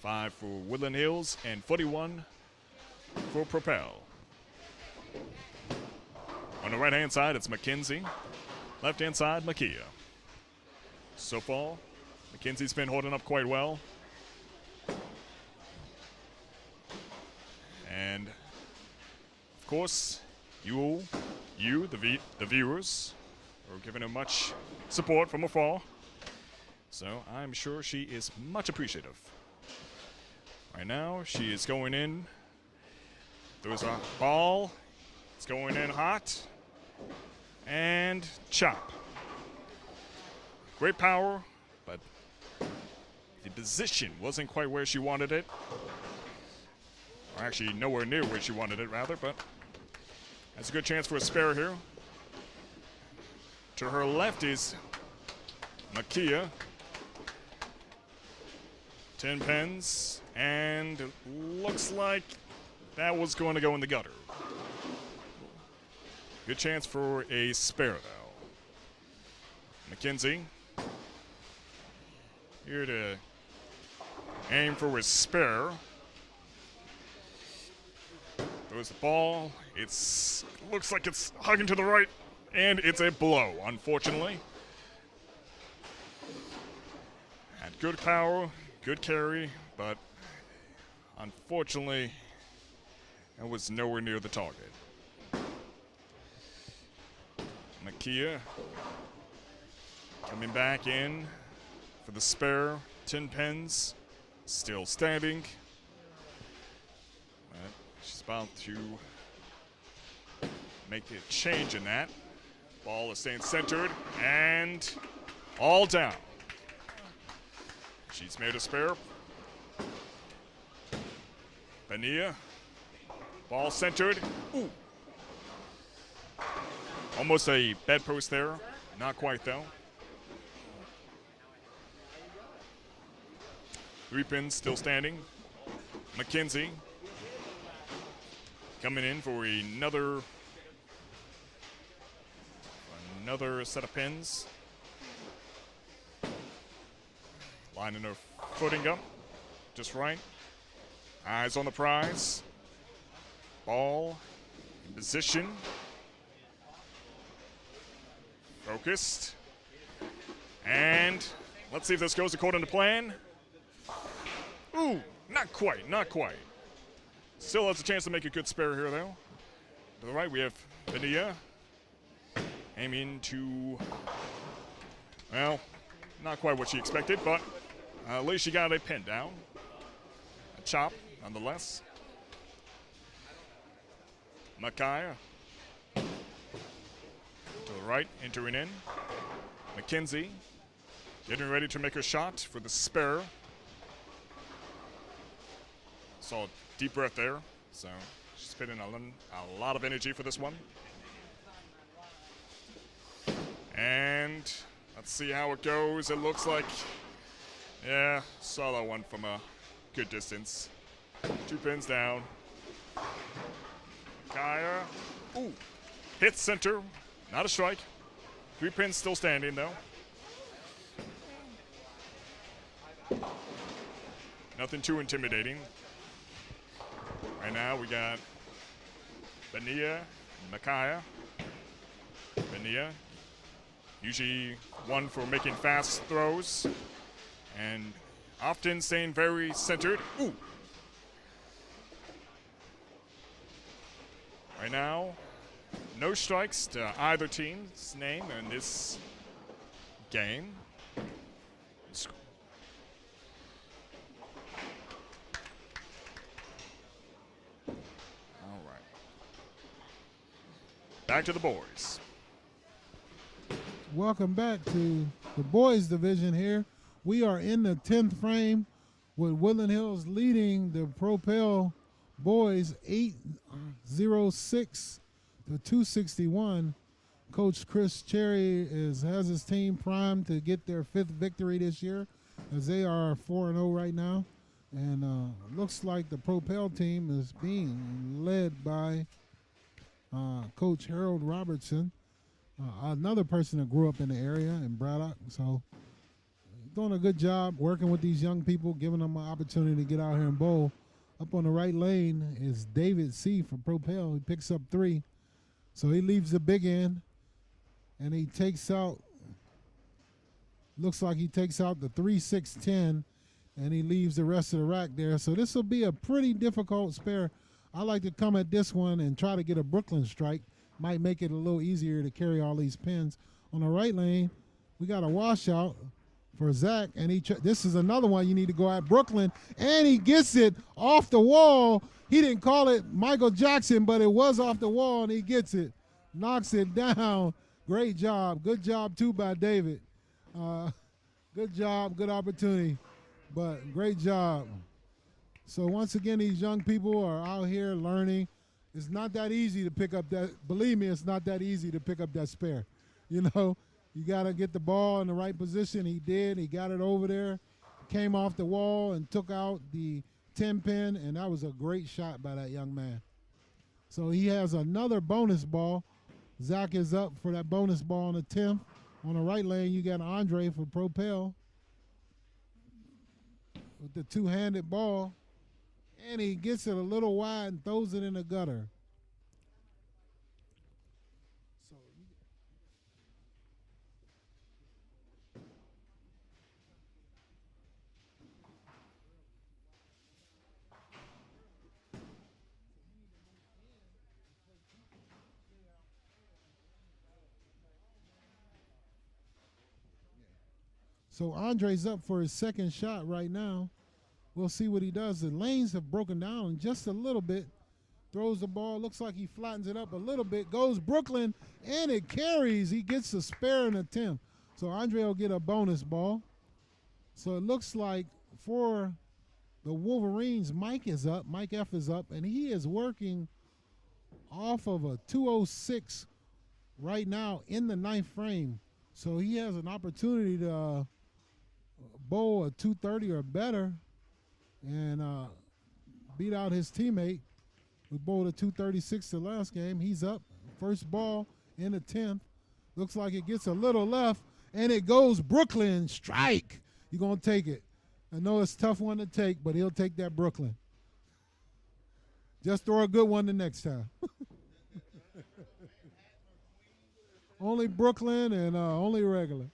5 for Woodland Hills and 41 for Propel. On the right-hand side, it's Mackenzie. Left-hand side, Makia. So far, Mackenzie's been holding up quite well. And, of course, the viewers, are giving her much support from afar. So I'm sure she is much appreciative. Right now, she is going in. There's a ball. It's going in hot. And chop. Great power, but the position wasn't quite where she wanted it. Or actually, nowhere near where she wanted it, rather, but that's a good chance for a spare here. To her left is Makia. 10 pins, and it looks like that was going to go in the gutter. Good chance for a spare, though. Mackenzie here to aim for his spare. Throws the ball. Looks like it's hugging to the right, and it's a blow, unfortunately. Had good power, good carry, but unfortunately, it was nowhere near the target. Makia coming back in for the spare. 10 pins, still standing. But she's about to make a change in that. Ball is staying centered and all down. She's made a spare. Bania, ball centered. Ooh. Almost a bedpost there. Not quite, though. 3 pins still standing. Mackenzie coming in for another set of pins. Lining her footing up just right. Eyes on the prize. Ball in position. Focused. And let's see if this goes according to plan. Ooh, not quite, not quite. Still has a chance to make a good spare here, though. To the right, we have Bania aiming to, well, not quite what she expected, but at least she got a pin down. A chop, nonetheless. Makaya to the right, entering in. Mackenzie getting ready to make a shot for the spare. Saw a deep breath there, so she's putting a lot of energy for this one. And let's see how it goes. It looks like, yeah, saw that one from a good distance. 2 pins down. Kaya, ooh, hit center, not a strike. 3 pins still standing though. Nothing too intimidating. Right now we got Bania and Makaya. Bania, usually one for making fast throws and often staying very centered. Ooh. Right now, no strikes to either team's name in this game. back to the boys. Welcome back to the boys division here. We are in the 10th frame with Woodland Hills leading the Propel boys 8-0-6 to 261. Coach Chris Cherry has his team primed to get their 5th victory this year, as they are 4-0 right now. And looks like the Propel team is being led by Coach Harold Robertson, another person that grew up in the area in Braddock. So doing a good job working with these young people, giving them an opportunity to get out here and bowl. Up on the right lane is David C. from Propel. He picks up 3. So he leaves the big end, and he takes out, looks like he takes out the 3-6-10, and he leaves the rest of the rack there. So this will be a pretty difficult spare. I like to come at this one and try to get a Brooklyn strike. Might make it a little easier to carry all these pins. On the right lane, we got a washout for Zach, and this is another one you need to go at Brooklyn, and he gets it off the wall. He didn't call it Michael Jackson, but it was off the wall, and he gets it, knocks it down. Great job. Good job, too, by David. Good job, good opportunity, but great job. So once again, these young people are out here learning. It's not that easy to pick up that. Believe me, it's not that easy to pick up that spare. You know, you got to get the ball in the right position. He did. He got it over there, came off the wall and took out the 10 pin, and that was a great shot by that young man. So he has another bonus ball. Zach is up for that bonus ball on the 10th. On the right lane, you got Andre for Propel with the two-handed ball, and he gets it a little wide and throws it in the gutter. So Andre's up for his second shot right now. We'll see what he does. The lanes have broken down just a little bit. Throws the ball. Looks like he flattens it up a little bit. Goes Brooklyn, and it carries. He gets a spare and a 10. So Andre will get a bonus ball. So it looks like for the Wolverines, Mike is up. Mike F is up, and he is working off of a 206 right now in the 9th frame. So he has an opportunity to bowl a 230 or better and beat out his teammate who bowled a 236 the last game. He's up. First ball in the 10th. Looks like it gets a little left, and it goes Brooklyn. Strike. You're going to take it. I know it's a tough one to take, but he'll take that Brooklyn. Just throw a good one the next time. Only Brooklyn and only regular.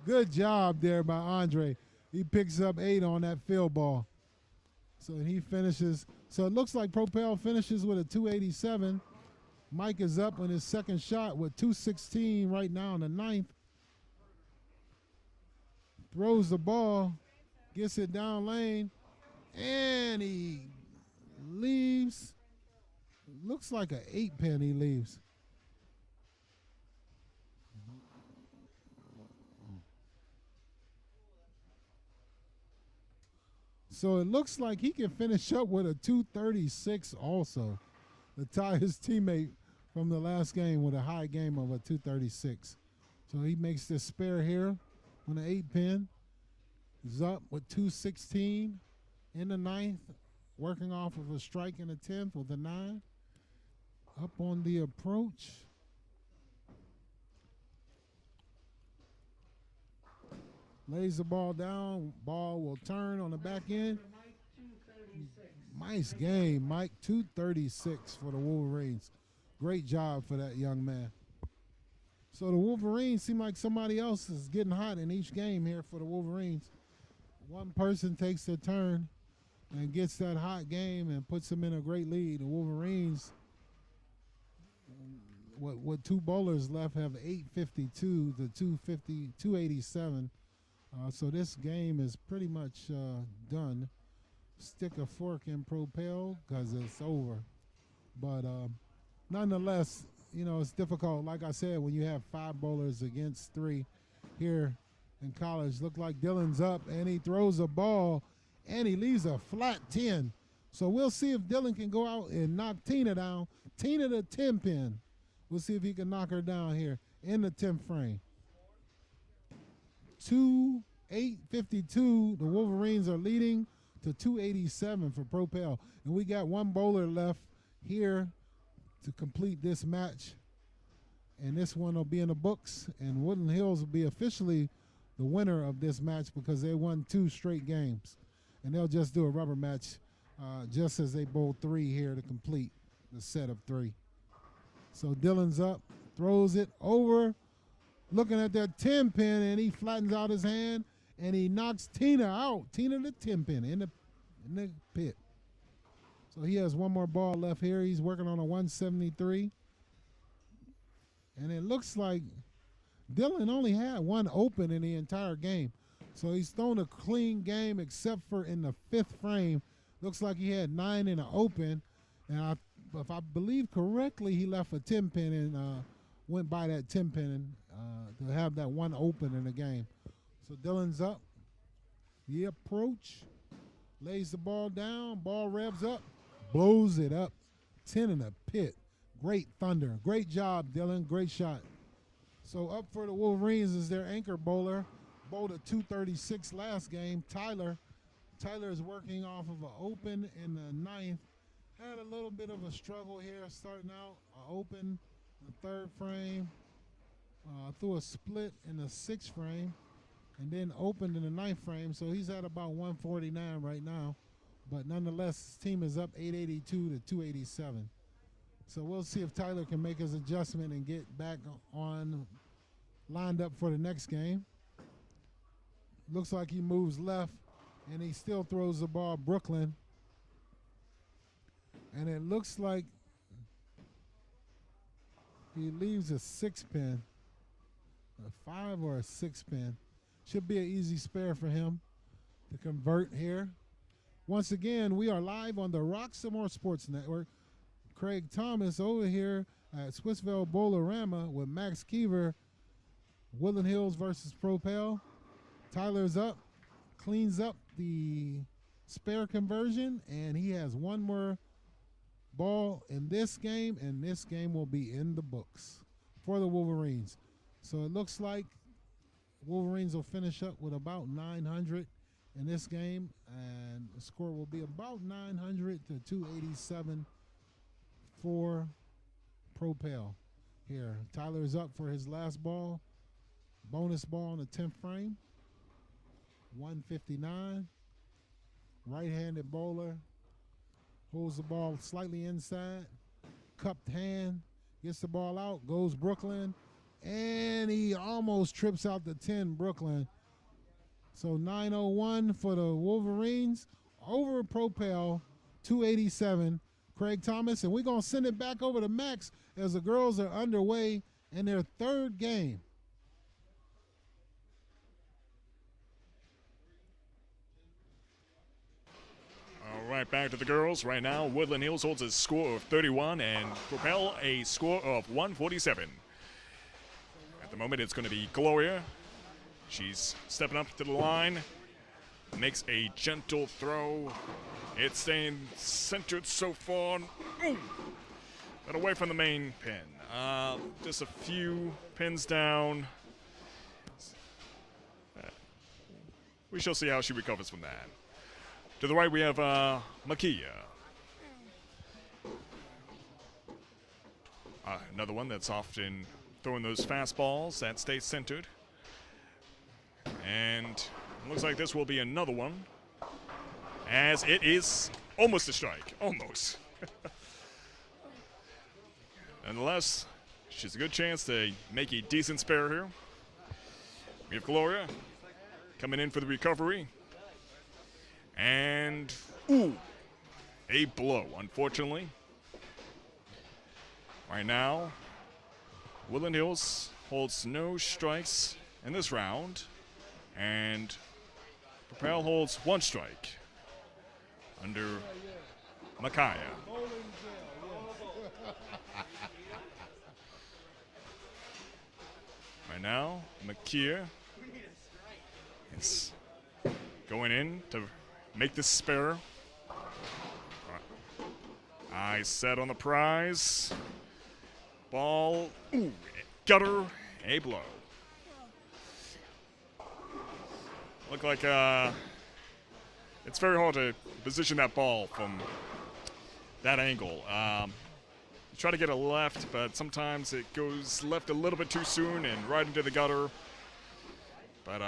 Good job there by Andre. He picks up 8 on that field ball. So he finishes. So it looks like Propel finishes with a 287. Mike is up on his second shot with 216 right now in the 9th. Throws the ball, gets it down lane, and he leaves. Looks like an 8-pin he leaves. So it looks like he can finish up with a 236 also to tie his teammate from the last game with a high game of a 236. So he makes this spare here on the 8-pin. He's up with 216 in the 9th, working off of a strike in the 10th with a 9. Up on the approach. Lays the ball down. Ball will turn on the back end. Nice game, Mike. 236 for the Wolverines. Great job for that young man. So the Wolverines seem like somebody else is getting hot in each game here for the Wolverines. One person takes their turn and gets that hot game and puts them in a great lead. The Wolverines, with 2 bowlers left, have 852 to 287. So this game is pretty much done. Stick a fork in Propel because it's over. But nonetheless, it's difficult. Like I said, when you have 5 bowlers against 3 here in college. Look like Dylan's up, and he throws a ball, and he leaves a flat 10. So we'll see if Dylan can go out and knock Tina down. Tina the 10 pin. We'll see if he can knock her down here in the 10th frame. 8:52. The Wolverines are leading to 287 for Propel. And we got 1 bowler left here to complete this match. And this one will be in the books. And Woodland Hills will be officially the winner of this match because they won 2 straight games. And they'll just do a rubber match just as they bowl 3 here to complete the set of 3. So Dylan's up, throws it over, looking at that 10 pin, and he flattens out his hand, and he knocks Tina out. Tina the 10 pin in the pit. So he has 1 more ball left here. He's working on a 173. And it looks like Dylan only had 1 open in the entire game. So he's thrown a clean game except for in the 5th frame. Looks like he had 9 in the open. And if I believe correctly, he left a 10 pin and went by that 10 pin to have that 1 open in the game. So Dylan's up. The approach. Lays the ball down. Ball revs up. Blows it up. 10 in the pit. Great thunder. Great job, Dylan. Great shot. So up for the Wolverines is their anchor bowler. Bowled a 236 last game. Tyler is working off of an open in the 9th. Had a little bit of a struggle here starting out. Open in the 3rd frame. Threw a split in the 6th frame. And then opened in the 9th frame. So he's at about 149 right now. But nonetheless, his team is up 882 to 287. So we'll see if Tyler can make his adjustment and get back on lined up for the next game. Looks like he moves left, and he still throws the ball Brooklyn. And it looks like he leaves a 6 pin, a 5 or a 6 pin. Should be an easy spare for him to convert here. Once again, we are live on the Roxamore Sports Network. Craig Thomas over here at Swissvale Bowl-A Rama with Max Keever. Woodland Hills versus Propel. Tyler's up, cleans up the spare conversion, and he has 1 more ball in this game, and this game will be in the books for the Wolverines. So it looks like Wolverines will finish up with about 900 in this game, and the score will be about 900 to 287 for Propel here. Tyler's up for his last ball. Bonus ball in the 10th frame. 159. Right-handed bowler. Holds the ball slightly inside. Cupped hand. Gets the ball out. Goes Brooklyn. And he almost trips out the 10 Brooklyn. So 901 for the Wolverines. Over Propel. 287. Craig Thomas. And we're going to send it back over to Max as the girls are underway in their 3rd game. All right, back to the girls. Right now, Woodland Hills holds a score of 31 and Propel a score of 147. At the moment, it's going to be Gloria. She's stepping up to the line, makes a gentle throw. It's staying centered so far. Ooh, but away from the main pin. Just a few pins down. We shall see how she recovers from that. To the right, we have Makia. Another one that's often throwing those fastballs that stay centered. And it looks like this will be another one, as it is almost a strike. Almost. Nonetheless, she's a good chance to make a decent spare here. We have Gloria coming in for the recovery. And, ooh, a blow, unfortunately. Right now, Woodland Hills holds no strikes in this round, and Propel holds 1 strike under Makaya. Right now, Makia is going in to make this spare. Eyes set on the prize. Ball, ooh, gutter, a blow. Look like it's very hard to position that ball from that angle. You try to get it left, but sometimes it goes left a little bit too soon and right into the gutter. But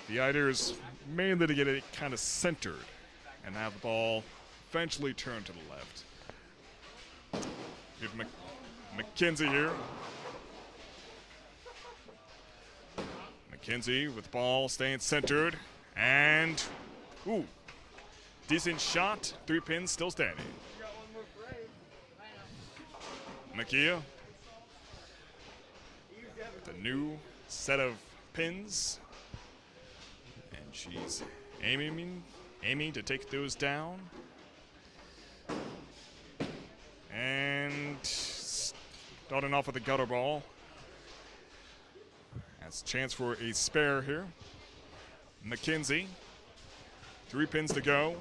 the idea is mainly to get it kind of centered and have the ball eventually turn to the left. We have McKenzie here. McKenzie with the ball staying centered. And, ooh, decent shot. 3 pins still standing. Makia. The new set of pins. And she's aiming to take those down. And starting off with a gutter ball. That's a chance for a spare here. McKenzie. 3 pins to go.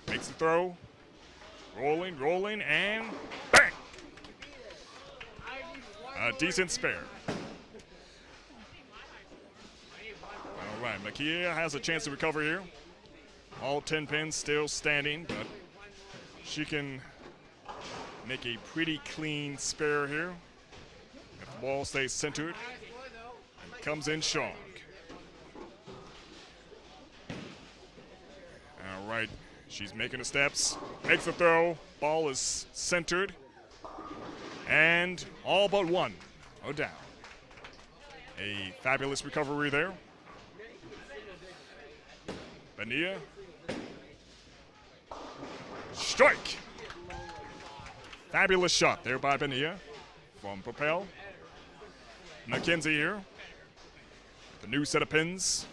Makes the throw. Rolling, and bang! A decent spare. All right, Makia has a chance to recover here. All 10 pins still standing, but she can make a pretty clean spare here. If the ball stays centered, and comes in strong. All right, she's making the steps, makes the throw, ball is centered, and all but one are down. A fabulous recovery there. Bania. Strike! Fabulous shot there by Bania from Propel. McKenzie here. The new set of pins.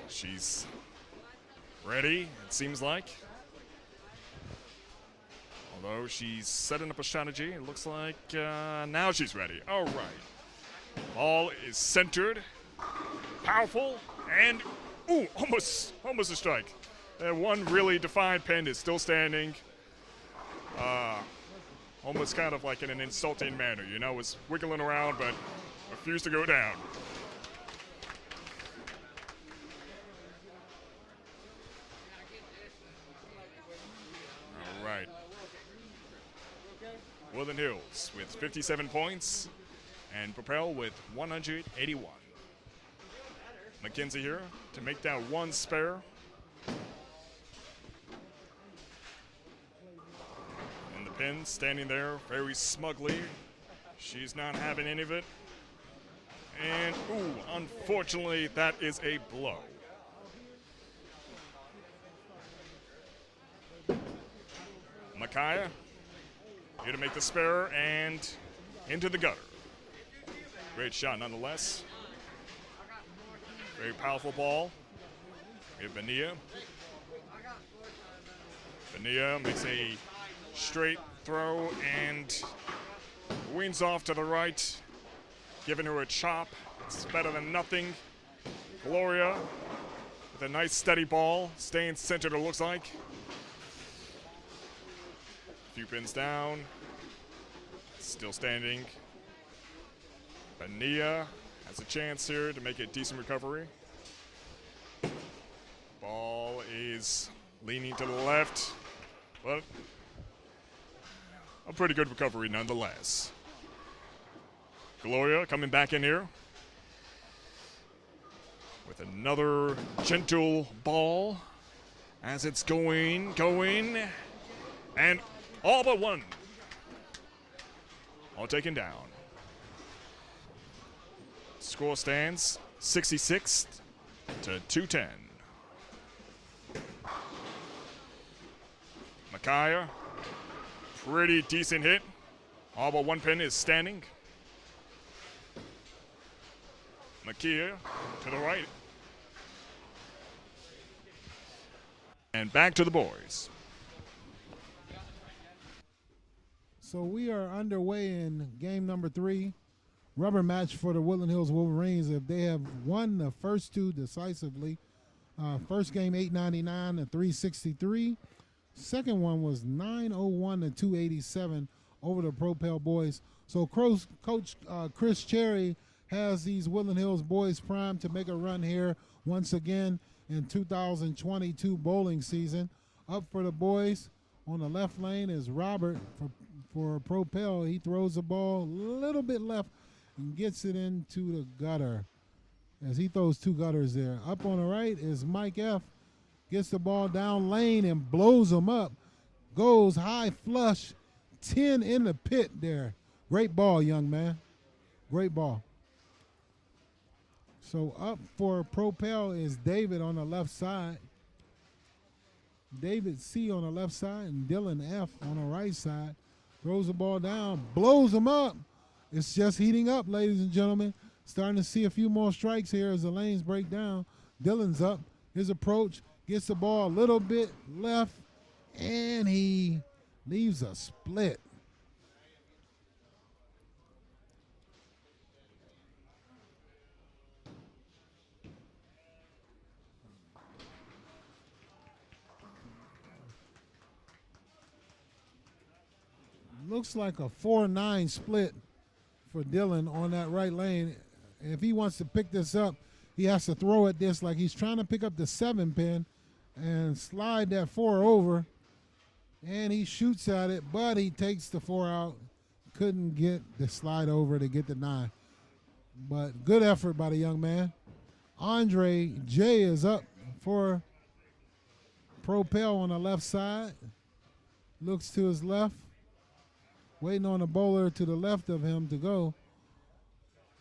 She's ready, it seems like. Although she's setting up a strategy, it looks like now she's ready. All right. Ball is centered. Powerful, and ooh, almost a strike. One really defined pin is still standing. Almost kind of like in an insulting manner, you know, it's wiggling around but refused to go down. All right. Woodland Hills with 57 points and Propel with 181. McKenzie here to make that one spare. And the pin standing there very smugly. She's not having any of it. And, ooh, unfortunately, that is a blow. Makaya here to make the spare and into the gutter. Great shot nonetheless. Very powerful ball. We have Bania. Bania makes a straight throw and wings off to the right, giving her a chop. It's better than nothing. Gloria with a nice steady ball, staying centered it looks like. A few pins down. Still standing. Bania has a chance here to make a decent recovery. Ball is leaning to the left, but a pretty good recovery nonetheless. Gloria coming back in here with another gentle ball as it's going, and all but one. All taken down. Score stands 66 to 210. Makaya, pretty decent hit. All but one pin is standing. Makia to the right. And back to the boys. So we are underway in game number 3. Rubber match for the Woodland Hills Wolverines. If they have won the first 2 decisively, first game 899 to 363. Second one was 901 to 287 over the Propel boys. So Coach Chris Cherry has these Woodland Hills boys primed to make a run here once again in 2022 bowling season. Up for the boys on the left lane is Robert for Propel. He throws the ball a little bit left and gets it into the gutter as he throws 2 gutters there. Up on the right is Mike F. Gets the ball down lane and blows them up. Goes high flush, 10 in the pit there. Great ball, young man. Great ball. So up for Propel is David on the left side. David C on the left side and Dylan F on the right side. Throws the ball down, blows them up. It's just heating up, ladies and gentlemen. Starting to see a few more strikes here as the lanes break down. Dylan's up. His approach gets the ball a little bit left, and he leaves a split. Looks like a 4-9 split for Dylan on that right lane. If he wants to pick this up, he has to throw at this like he's trying to pick up the 7 pin and slide that 4 over. And he shoots at it, but he takes the 4 out. Couldn't get the slide over to get the 9. But good effort by the young man. Andre J is up for Propel on the left side. Looks to his left. Waiting on the bowler to the left of him to go.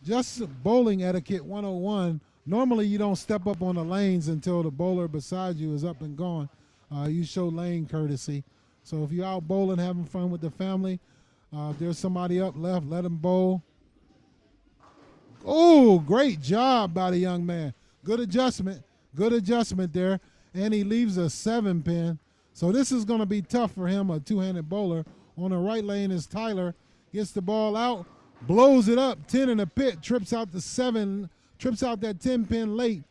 Just bowling etiquette 101. Normally you don't step up on the lanes until the bowler beside you is up and gone. You show lane courtesy. So if you're out bowling, having fun with the family, if there's somebody up left, let him bowl. Oh, great job by the young man. Good adjustment there. And he leaves a 7 pin. So this is going to be tough for him, a two-handed bowler. On the right lane is Tyler. Gets the ball out, blows it up, 10 in the pit, trips out the 7, trips out that 10 pin light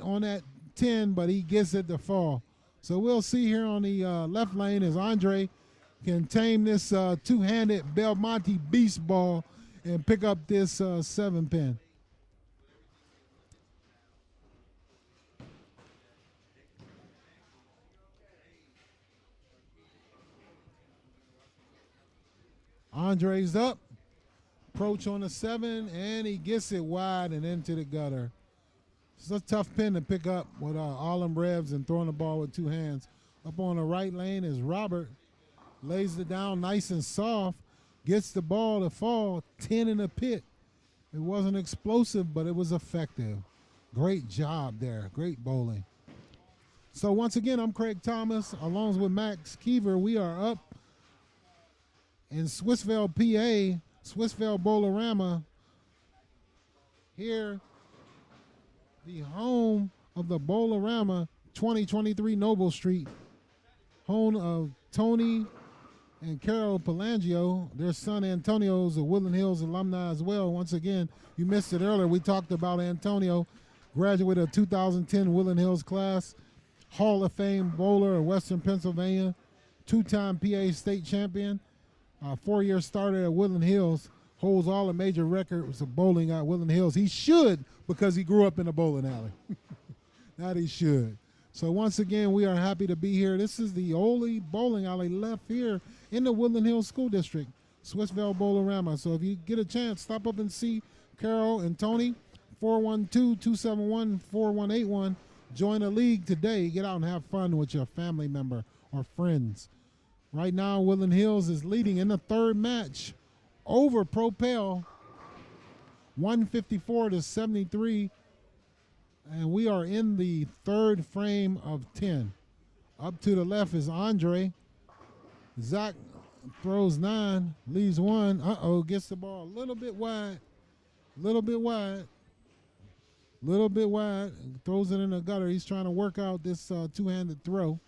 on that 10, but he gets it to fall. So we'll see here on the left lane as Andre can tame this two-handed Belmonte beast ball and pick up this 7 pin. Andre's up, approach on the 7, and he gets it wide and into the gutter. It's a tough pin to pick up with all them revs and throwing the ball with 2 hands. Up on the right lane is Robert. Lays it down nice and soft, gets the ball to fall, 10 in the pit. It wasn't explosive, but it was effective. Great job there, great bowling. So once again, I'm Craig Thomas, along with Max Keever. We are up in Swissvale, PA, Swissvale Bowl-A Rama. Here, the home of the Bowl-A Rama, 2023 Noble Street. Home of Tony and Carol Pelangio. Their son Antonio is a Woodland Hills alumni as well. Once again, you missed it earlier. We talked about Antonio, graduate of 2010 Woodland Hills class, Hall of Fame bowler of Western Pennsylvania, 2-time PA state champion. 4-year starter at Woodland Hills, holds all the major records of bowling at Woodland Hills. He should, because he grew up in a bowling alley. That he should. So once again, we are happy to be here. This is the only bowling alley left here in the Woodland Hills School District, Swissvale Bowl-A Rama. So if you get a chance, stop up and see Carol and Tony, 412-271-4181. Join the league today. Get out and have fun with your family member or friends. Right now, Woodland Hills is leading in the 3rd match over Propel, 154 to 73. And we are in the 3rd frame of 10. Up to the left is Andre. Zach throws 9, leaves 1. Gets the ball a little bit wide. Little bit wide, throws it in the gutter. He's trying to work out this two-handed throw.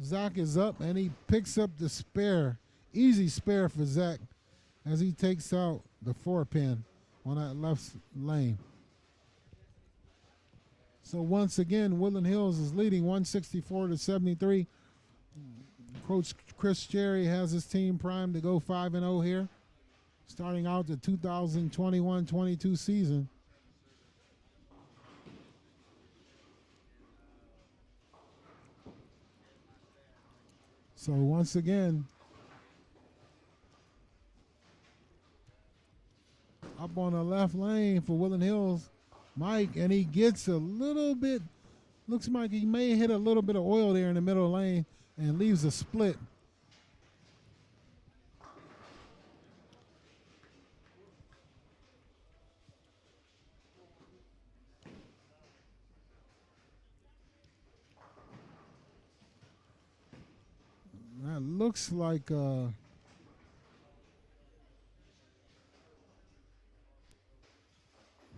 Zach is up, and he picks up the spare. Easy spare for Zach as he takes out the 4-pin on that left lane. So once again, Woodland Hills is leading 164-73. Coach Chris Cherry has his team primed to go 5-0 here, starting out the 2021-22 season. So once again, up on the left lane for Woodland Hills, Mike, and he gets a little bit, looks like he may hit a little bit of oil there in the middle lane and leaves a split. That looks like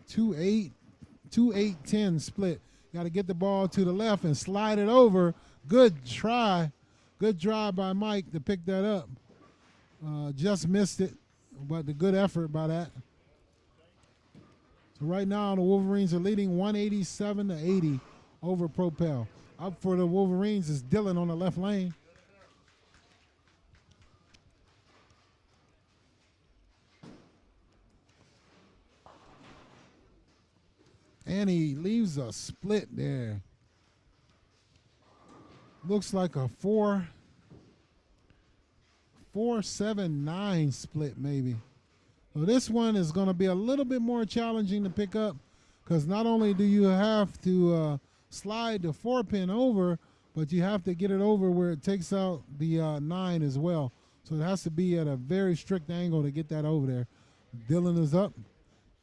2-8-10 split. Got to get the ball to the left and slide it over. Good try. Good drive by Mike to pick that up. Just missed it, but the good effort by that. So right now the Wolverines are leading 187-80 over Propel. Up for the Wolverines is Dylan on the left lane. And he leaves a split there. Looks like a 4-7-9 split maybe. So this one is going to be a little bit more challenging to pick up because not only do you have to slide the 4-pin over, but you have to get it over where it takes out the 9 as well. So it has to be at a very strict angle to get that over there. Dylan is up.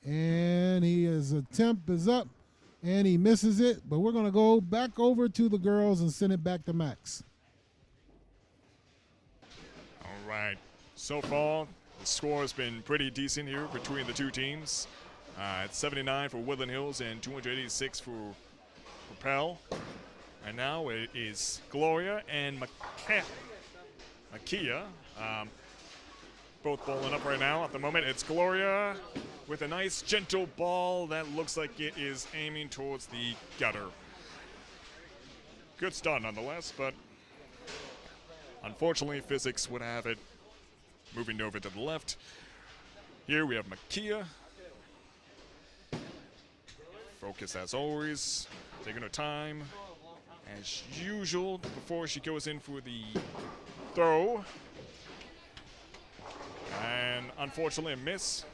And his attempt is up, and he misses it. But we're going to go back over to the girls and send it back to Max. All right. So far, the score has been pretty decent here between the two teams. It's 79 for Woodland Hills and 286 for Propel. And now it is Gloria and Makia. Both bowling up right now. At the moment, it's Gloria with a nice gentle ball that looks like it is aiming towards the gutter. Good start nonetheless, but unfortunately physics would have it moving over to the left. Here we have Makia. Focus as always, taking her time as usual before she goes in for the throw. And unfortunately a miss.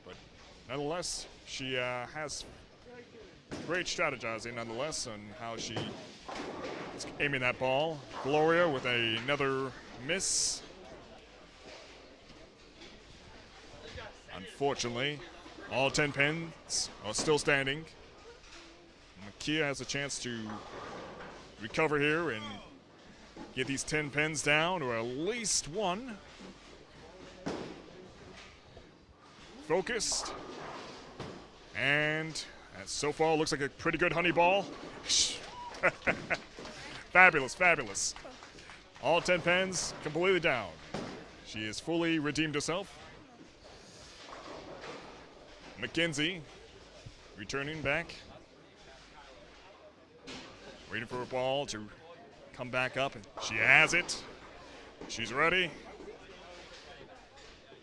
But nonetheless, she has great strategizing nonetheless on how she is aiming that ball. Gloria with another miss. Unfortunately, all 10 pins are still standing. Makia has a chance to recover here and get these 10 pins down, or at least one. Focused. And so far looks like a pretty good honey ball. Fabulous, fabulous. All 10 pins completely down. She has fully redeemed herself. Mackenzie returning back. Waiting for a ball to come back up, and she has it. She's ready.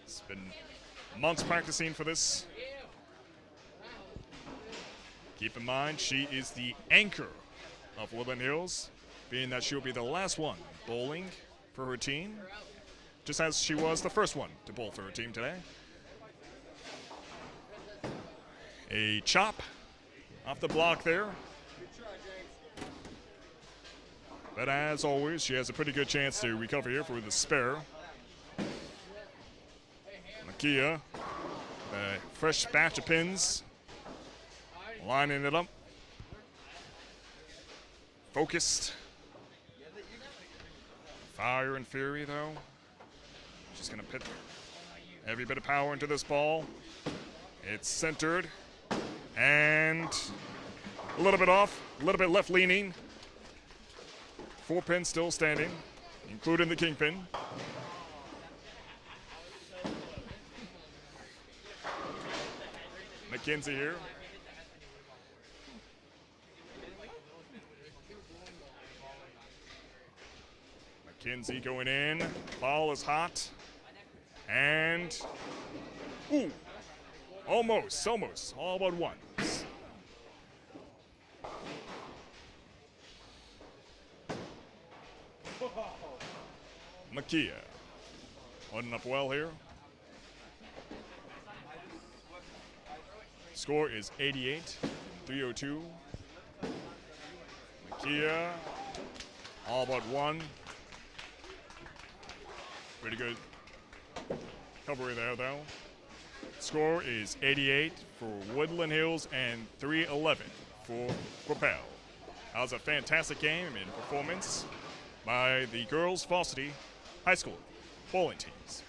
It's been months practicing for this. Keep in mind, she is the anchor of Woodland Hills, being that she'll be the last one bowling for her team, just as she was the first one to bowl for her team today. A chop off the block there. But as always, she has a pretty good chance to recover here for the spare. Makia, a fresh batch of pins, lining it up. Focused. Fire and fury, though. She's going to put every bit of power into this ball. It's centered and a little bit off, a little bit left leaning. 4 pins still standing, including the kingpin. McKenzie here. McKenzie going in. Ball is hot. And, ooh, almost, all but one. Makia holding up well here. Score is 88, 302. Makia, all but one. Pretty good recovery there, though. Score is 88 for Woodland Hills and 311 for Propel. That was a fantastic game and performance by the girls' varsity high school bowling teams.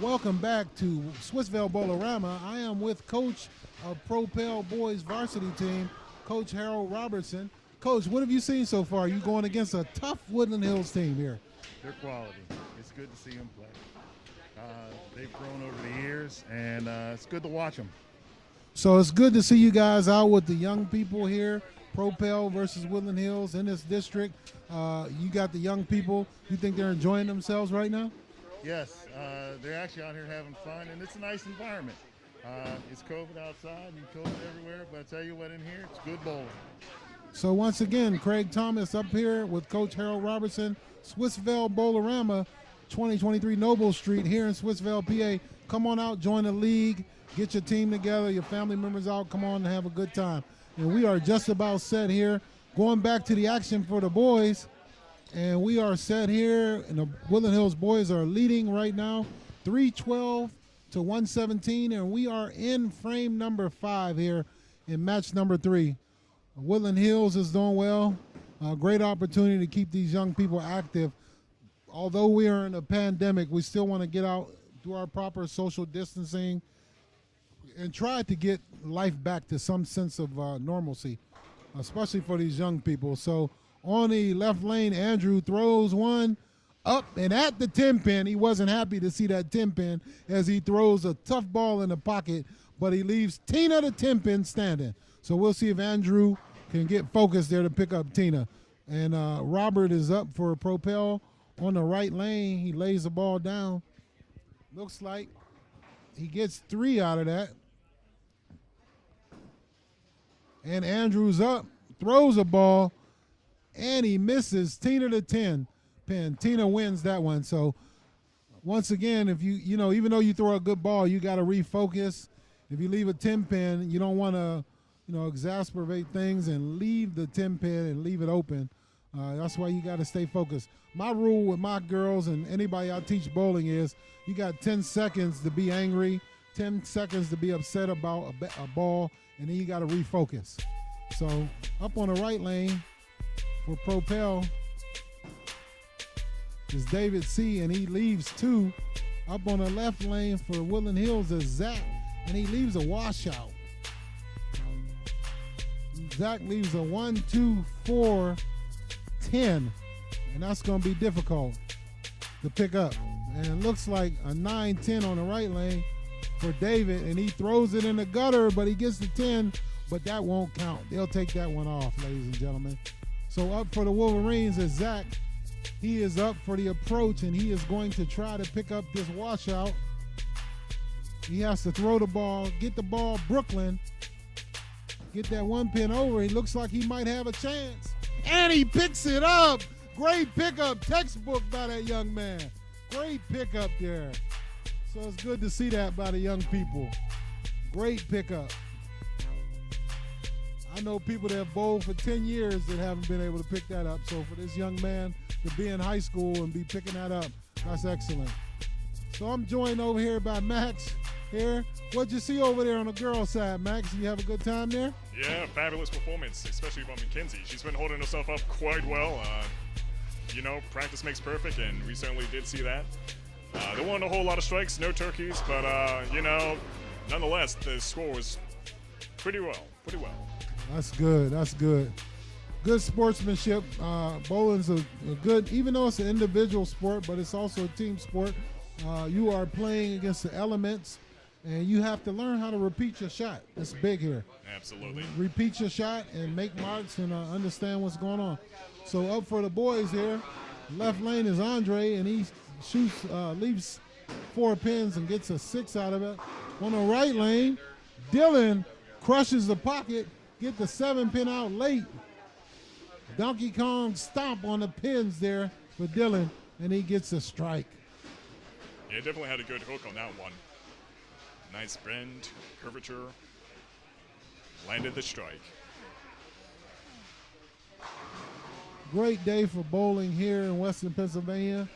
Welcome back to Swissvale Bowl-A Rama. I am with coach of Propel boys varsity team, Coach Harold Robertson. Coach, what have you seen so far? You going against a tough Woodland Hills team here. They're quality. It's good to see them play. They've grown over the years, and it's good to watch them. So it's good to see you guys out with the young people here, Propel versus Woodland Hills in this district. You got the young people. You think they're enjoying themselves right now? Yes, they're actually out here having fun, and it's a nice environment. It's COVID outside and COVID everywhere, but I tell you what, in here, it's good bowling. So once again, Craig Thomas up here with Coach Harold Robertson, Swissvale Bowl-A Rama, 2023 Noble Street here in Swissvale, PA. Come on out, join the league, get your team together, your family members out, come on and have a good time. And we are just about set here. Going back to the action for the boys, and we are set here, and the Woodland Hills boys are leading right now, 312 to 117, and we are in frame number 5 here in match number 3. Woodland Hills is doing well. Great opportunity to keep these young people active. Although we are in a pandemic, we still want to get out, do our proper social distancing, and try to get life back to some sense of normalcy, especially for these young people. So on the left lane, Andrew throws one up and at the 10 pin. He wasn't happy to see that 10 pin as he throws a tough ball in the pocket, but he leaves Tina the 10 pin standing. So we'll see if Andrew can get focused there to pick up Tina. And Robert is up for Propel on the right lane. He lays the ball down. Looks like he gets 3 out of that. And Andrew's up, throws a ball, and he misses Tina the 10 pin. Tina wins that one. So once again, if you know, even though you throw a good ball, you got to refocus. If you leave a 10 pin, you don't want to, exasperate things and leave the 10 pin and leave it open. That's why you got to stay focused. My rule with my girls and anybody I teach bowling is you got 10 seconds to be angry, 10 seconds to be upset about a ball, and then you got to refocus. So up on the right lane for Propel is David C., and he leaves 2. Up on the left lane for Woodland Hills is Zach, and he leaves a washout. Zach leaves a 1, 2, 4, 10, and that's going to be difficult to pick up. And it looks like a 9, 10 on the right lane for David, and he throws it in the gutter, but he gets the 10, but that won't count. They'll take that one off, ladies and gentlemen. So up for the Wolverines is Zach. He is up for the approach, and he is going to try to pick up this washout. He has to throw the ball, get the ball, Brooklyn. Get that 1 pin over. He looks like he might have a chance. And he picks it up. Great pickup. Textbook by that young man. Great pickup there. So it's good to see that by the young people. Great pickup. I know people that have bowled for 10 years that haven't been able to pick that up. So for this young man to be in high school and be picking that up, that's excellent. So I'm joined over here by Max here. What'd you see over there on the girls' side, Max? You have a good time there? Yeah, fabulous performance, especially from McKenzie. She's been holding herself up quite well. you know, practice makes perfect, and we certainly did see that. There weren't a whole lot of strikes, no turkeys, but, you know, nonetheless, the score was pretty well. That's good. That's good. Good sportsmanship. Bowling's a good, even though it's an individual sport, but it's also a team sport. You are playing against the elements, and you have to learn how to repeat your shot. It's big here. Absolutely. Repeat your shot and make marks and understand what's going on. So up for the boys here, left lane is Andre, and he shoots, leaves 4 pins and gets a 6 out of it. On the right lane, Dylan crushes the pocket, get the 7 pin out late. Donkey Kong stomp on the pins there for Dylan, and he gets a strike. Yeah, definitely had a good hook on that one. Nice bend, curvature, landed the strike. Great day for bowling here in Western Pennsylvania.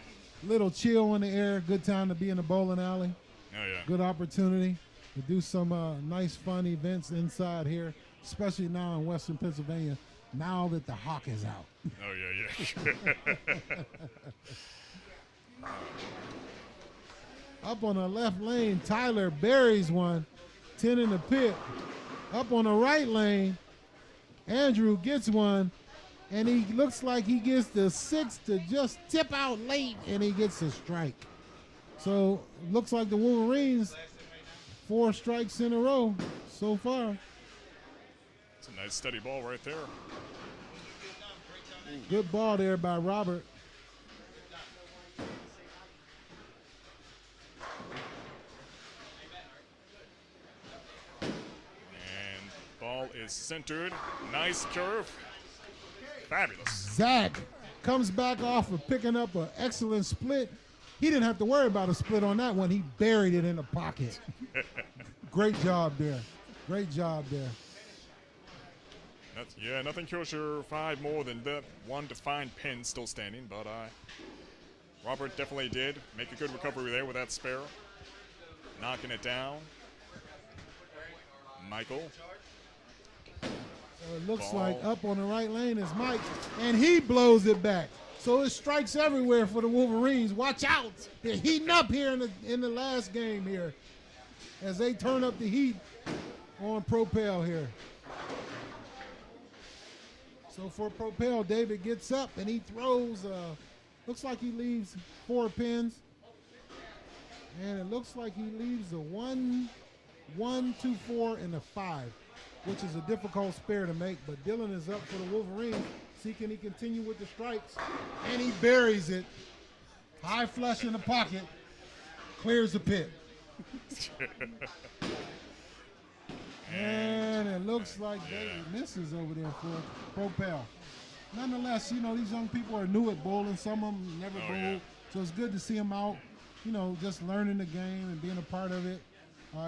Little chill in the air, good time to be in the bowling alley. Oh, yeah. Good opportunity to do some nice, fun events inside here, especially now in Western Pennsylvania, now that the hawk is out. Oh, yeah. Up on the left lane, Tyler buries one, 10 in the pit. Up on the right lane, Andrew gets one, and he looks like he gets the 6 to just tip out late, and he gets a strike. So looks like the Wolverines, 4 strikes in a row so far. It's a nice steady ball right there. Good ball there by Robert. And ball is centered. Nice curve. Fabulous. Zach comes back off of picking up an excellent split. He didn't have to worry about a split on that one. He buried it in the pocket. Great job there. Great job there. Yeah, nothing kills your 5 more than that one defined pin still standing, but Robert definitely did make a good recovery there with that spare. Knocking it down. Michael. It looks Ball. like up on the right lane is Mike, and he blows it back. So it strikes everywhere for the Wolverines. Watch out. They're heating up here in the last game here as they turn up the heat on Propel here. So for Propel, David gets up and he throws, looks like he leaves 4 pins. And it looks like he leaves a 1, 2, 4, and a 5, which is a difficult spare to make. But Dylan is up for the Wolverines. See, can he continue with the strikes? And he buries it. High flush in the pocket. Clears the pit. And it looks like David misses over there for Propel. Nonetheless, you know, these young people are new at bowling. Some of them never bowled. Yeah. So it's good to see them out, you know, just learning the game and being a part of it.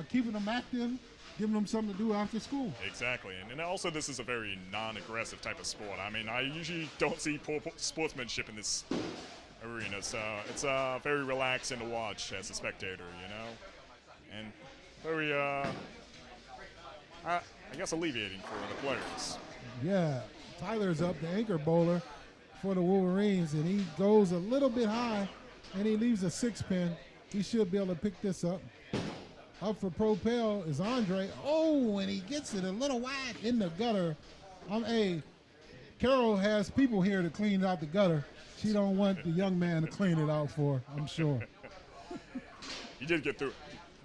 Keeping them active, giving them something to do after school. Exactly. And also this is a very non-aggressive type of sport. I mean, I usually don't see poor sportsmanship in this arena. So it's very relaxing to watch as a spectator, you know. And very, I guess, alleviating for the players. Yeah, Tyler's up, the anchor bowler for the Wolverines, and he goes a little bit high, and he leaves a 6 pin. He should be able to pick this up. Up for Propel is Andre. Oh, and he gets it a little wide in the gutter. Hey, Carol has people here to clean out the gutter. She don't want the young man to clean it out for her, I'm sure. He did get through.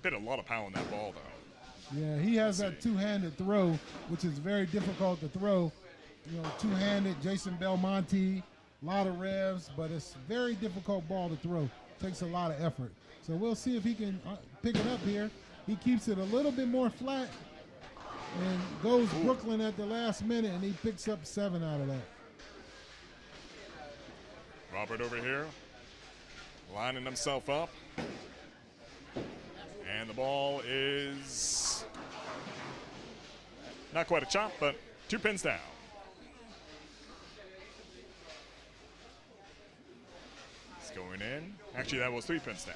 Bit a lot of power on that ball, though. Yeah, he has that two-handed throw, which is very difficult to throw. You know, two-handed, Jason Belmonte, a lot of revs, but it's a very difficult ball to throw. Takes a lot of effort. So we'll see if he can pick it up here. He keeps it a little bit more flat and goes Brooklyn at the last minute, and he picks up 7 out of that. Robert over here, lining himself up. And the ball is not quite a chop, but 2 pins down. It's going in. Actually, that was 3 pins down.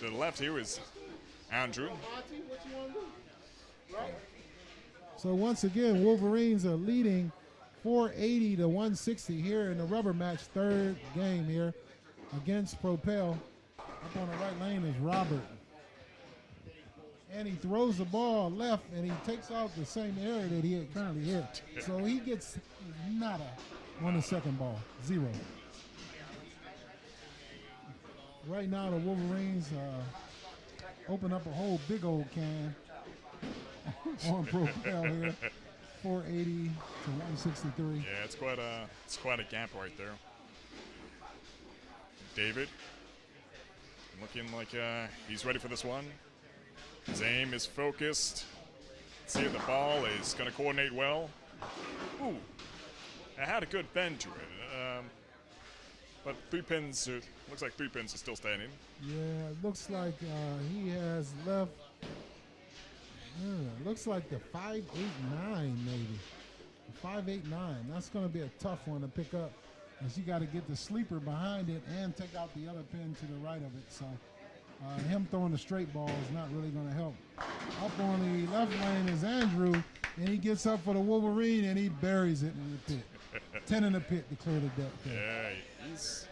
To the left here is Andrew. So once again, Wolverines are leading 480 to 160 here in the rubber match, third game here against Propel. Up on the right lane is Robert. And he throws the ball left, and he takes out the same area that he had currently hit. So he gets nada on the second ball, 0. Right now the Wolverines open up a whole big old can on Propel here, 480 to 163. Yeah, it's quite a gap right there. David looking like he's ready for this one. His aim is focused. Let's see if the ball is going to coordinate well. Ooh, it had a good bend to it. But 3 pins, looks like 3 pins are still standing. Yeah, it looks like he has left, looks like the 5.89 maybe. The 5.89, that's going to be a tough one to pick up, because you got to get the sleeper behind it and take out the other pin to the right of it. So him throwing the straight ball is not really going to help. Up on the left lane is Andrew, and he gets up for the Wolverine, and he buries it in the pit. 10 in the pit to clear the deck. Yeah, he's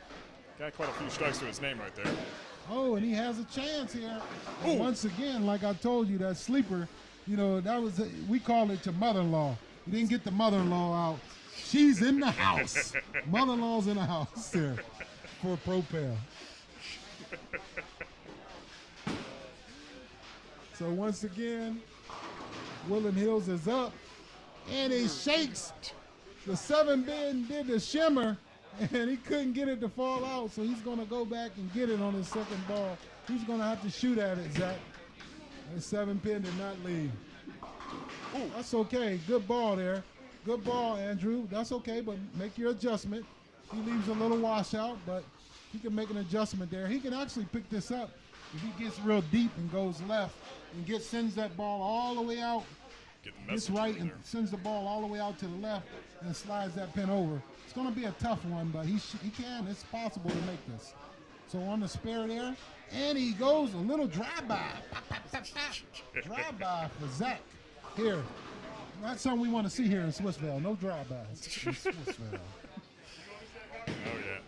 got quite a few strikes to his name right there. Oh, and he has a chance here. And once again, like I told you, that sleeper, that was, we call it your mother-in-law. You didn't get the mother-in-law out. She's in the house. Mother-in-law's in the house there for Propel. So once again, Woodland Hills is up, and he shakes. The 7-pin did the shimmer, and he couldn't get it to fall out, so he's going to go back and get it on his second ball. He's going to have to shoot at it, Zach. The 7-pin did not leave. Ooh, that's okay. Good ball there. Good ball, Andrew. That's okay, but make your adjustment. He leaves a little washout, but he can make an adjustment there. He can actually pick this up if he gets real deep and goes left and sends that ball all the way out. Gets right and sends the ball all the way out to the left and slides that pin over. It's going to be a tough one, but he can. It's possible to make this. So on the spare there, and he goes a little drive-by. Drive-by for Zach here. That's something we want to see here in Swissvale. No drive-bys in Swissvale. Oh, yeah.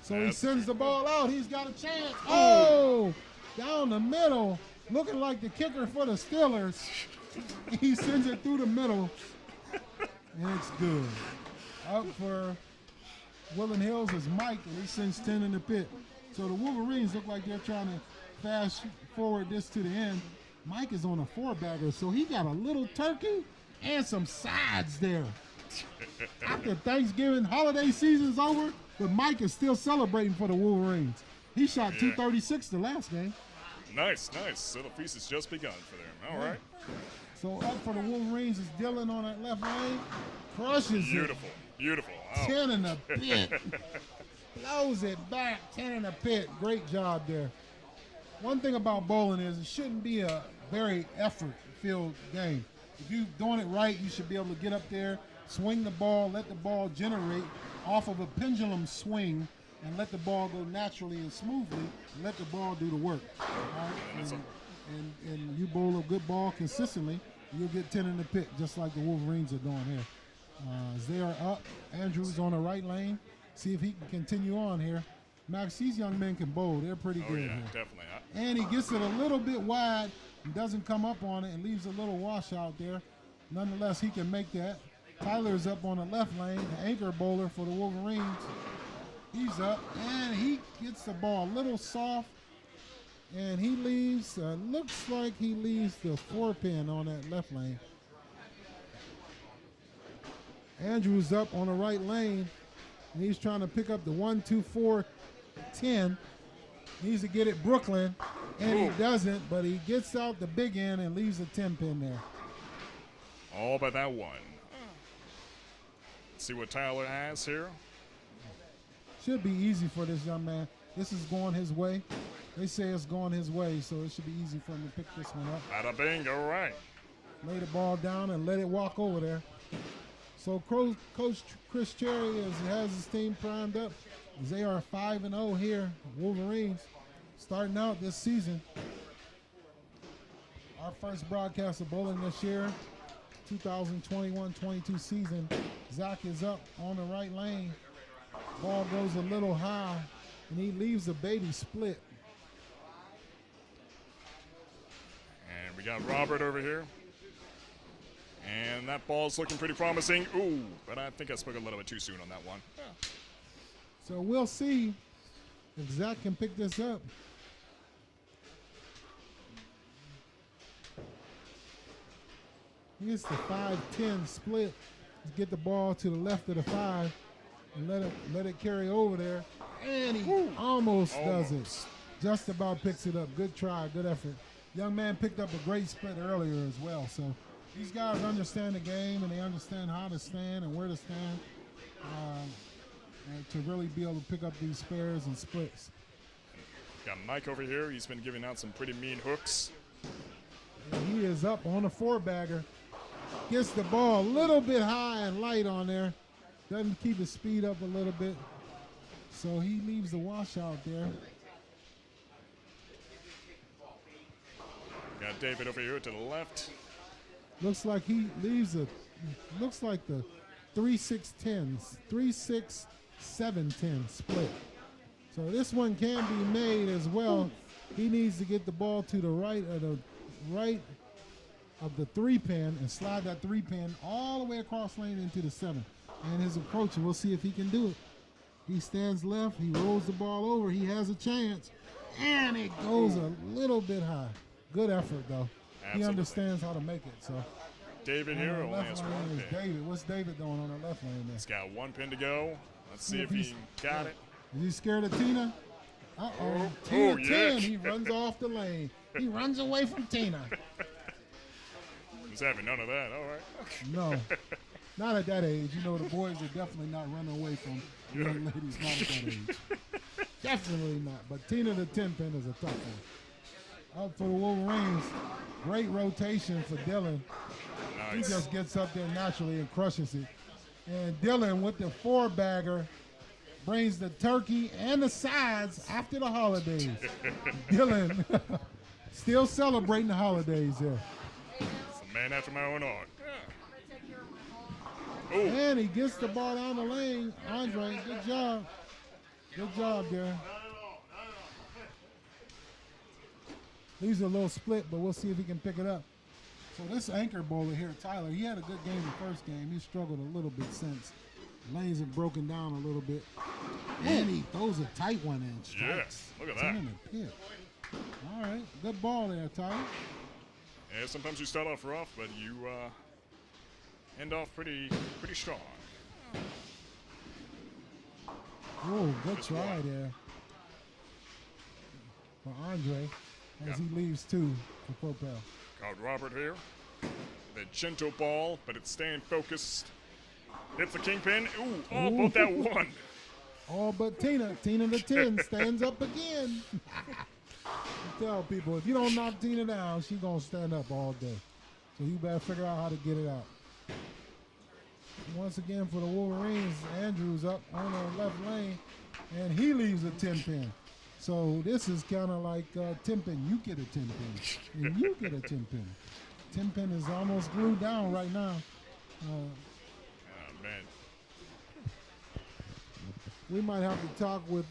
So he sends the ball out. He's got a chance. Oh, down the middle, looking like the kicker for the Steelers. He sends it through the middle, and it's good. Up for Woodland Hills is Mike, and he sends 10 in the pit. So the Wolverines look like they're trying to fast forward this to the end. Mike is on a 4-bagger, so he got a little turkey and some sides there. After Thanksgiving holiday season's over, but Mike is still celebrating for the Wolverines. He shot 236 the last game. Nice. So the feast has just begun for them. All right. So up for the Wolverines is Dylan on that left lane. Crushes Beautiful. Oh. 10 in the pit. Blows it back, 10 in the pit. Great job there. One thing about bowling is it shouldn't be a very effort-filled game. If you're doing it right, you should be able to get up there, swing the ball, let the ball generate off of a pendulum swing, and let the ball go naturally and smoothly, and let the ball do the work. All right? And you bowl a good ball consistently, you'll get 10 in the pit, just like the Wolverines are doing here. As they are up, Andrew's on the right lane. See if he can continue on here. Max, these young men can bowl. They're pretty good here. Definitely. And he gets it a little bit wide and doesn't come up on it and leaves a little washout there. Nonetheless, he can make that. Tyler's up on the left lane, the anchor bowler for the Wolverines. He's up, and he gets the ball a little soft, and he leaves, looks like he leaves the 4-pin on that left lane. Andrew's up on the right lane, and he's trying to pick up the 1, 2, 4, 10. Needs to get it Brooklyn, and he doesn't, but he gets out the big end and leaves a 10-pin there. All but that one. Let's see what Tyler has here. Should be easy for this young man. This is going his way. They say it's going his way, so it should be easy for him to pick this one up. Bada bing, all right. Lay the ball down and let it walk over there. So Coach Chris Cherry has his team primed up. They are 5-0 here, Wolverines, starting out this season. Our first broadcast of bowling this year. 2021-22 season. Zach is up on the right lane. Ball goes a little high, and he leaves a baby split. And we got Robert over here. And that ball's looking pretty promising. Ooh, but I think I spoke a little bit too soon on that one. Yeah. So we'll see if Zach can pick this up. Here's the 5-10 split. Get the ball to the left of the 5 and let it carry over there. And he almost does it. Just about picks it up. Good try, good effort. Young man picked up a great split earlier as well. So these guys understand the game, and they understand how to stand and where to stand and to really be able to pick up these spares and splits. Got Mike over here. He's been giving out some pretty mean hooks. And he is up on a 4-bagger. Gets the ball a little bit high and light on there. Doesn't keep his speed up a little bit. So he leaves the washout there. Got David over here to the left. Looks like he leaves the 3-6-10s, 3-6-7-10 split. So this one can be made as well. He needs to get the ball to the right of the 3-pin and slide that 3-pin all the way across lane into the 7. And his approach, we'll see if he can do it. He stands left, he rolls the ball over, he has a chance, and it goes a little bit high. Good effort, though. Absolutely. He understands how to make it. So David here only has one is pin. David. What's David doing on the left lane there? He's got one pin to go. Let's see if he got it. Is he scared of Tina? Uh-oh. Tina 10, he runs off the lane. He runs away from Tina. He's having none of that. All right. No. Not at that age. You know, the boys are definitely not running away from young ladies not at that age. Definitely not. But Tina the 10-pin is a tough one. Up for the Wolverines. Great rotation for Dylan. Nice. He just gets up there naturally and crushes it. And Dylan with the 4-bagger brings the turkey and the sides after the holidays. Dylan still celebrating the holidays there. It's a man after my own heart. Yeah. Ooh. And he gets the ball down the lane. Andre, good job. Good job there. Leaves a little split, but we'll see if he can pick it up. So this anchor bowler here, Tyler, he had a good game the first game. He struggled a little bit since. Lanes have broken down a little bit. And he throws a tight one in. Strikes. Yeah, look at that. In the pit. All right, good ball there, Tyler. Yeah, sometimes you start off rough, but you end off pretty strong. Oh, good try there for Andre as he leaves 2 for Propel. Got Robert here. The gentle ball, but it's staying focused. Hits the kingpin. Ooh, both that one. Oh, but Tina the 10 stands up again. I tell people, if you don't knock Tina down, she's going to stand up all day. So you better figure out how to get it out. Once again for the Wolverines, Andrew's up on the left lane, and he leaves a 10-pin. So this is kind of like 10-pin. You get a 10-pin, and you get a 10-pin. 10-pin is almost glued down right now. Oh, man. We might have to talk with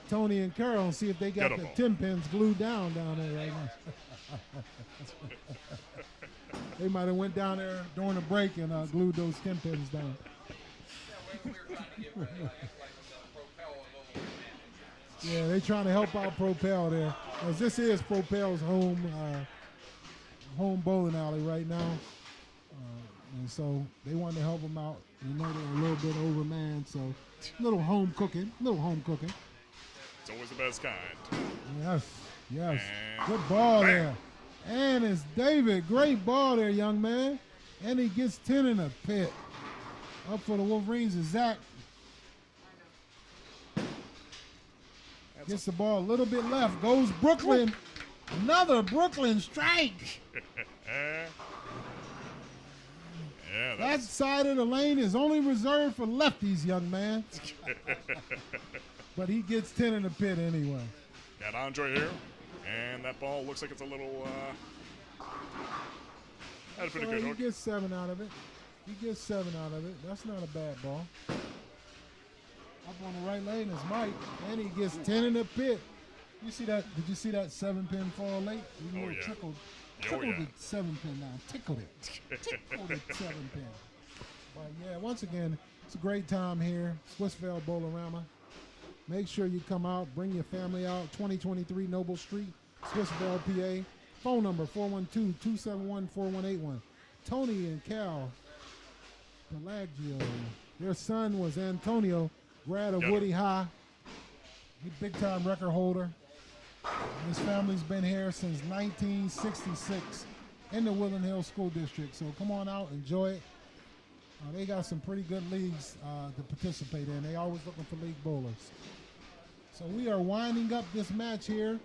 Tony and Carol and see if they got the 10-pins glued down there right now. They might have went down there during the break and glued those 10-pins down. Yeah, they're trying to help out Propel there. As this is Propel's home bowling alley right now. And so they wanted to help them out. You know they're a little bit overmanned, so little home cooking. It's always the best kind. Yes. And Good ball there. And it's David. Great ball there, young man. And he gets 10 in the pit. Up for the Wolverines is Zach. Gets the ball a little bit left. Goes Brooklyn. Another Brooklyn strike. Yeah, that side of the lane is only reserved for lefties, young man. But he gets 10 in the pit anyway. Got Andre here. And that ball looks like it's a little Had a pretty So good he hook. gets 7 out of it. He gets 7 out of it. That's not a bad ball. Up on the right lane is Mike, and he gets 10 in the pit. You see that? Did you see that 7-pin fall late? He Oh, yeah. Trickled Oh, yeah. the 7-pin down. Tickled it. Tickled it 7-pin. But yeah, once again, it's a great time here. Swissvale Bowl-A Rama. Make sure you come out. Bring your family out. 2023 Noble Street, Swissvale, PA. Phone number 412-271-4181. Tony and Cal Pelagio. Their son was Antonio, grad of Got it. Woody High. He's a big-time record holder. His family's been here since 1966 in the Woodland Hills School District. So come on out, enjoy it. They got some pretty good leagues to participate in. They always looking for league bowlers. So we are winding up this match here.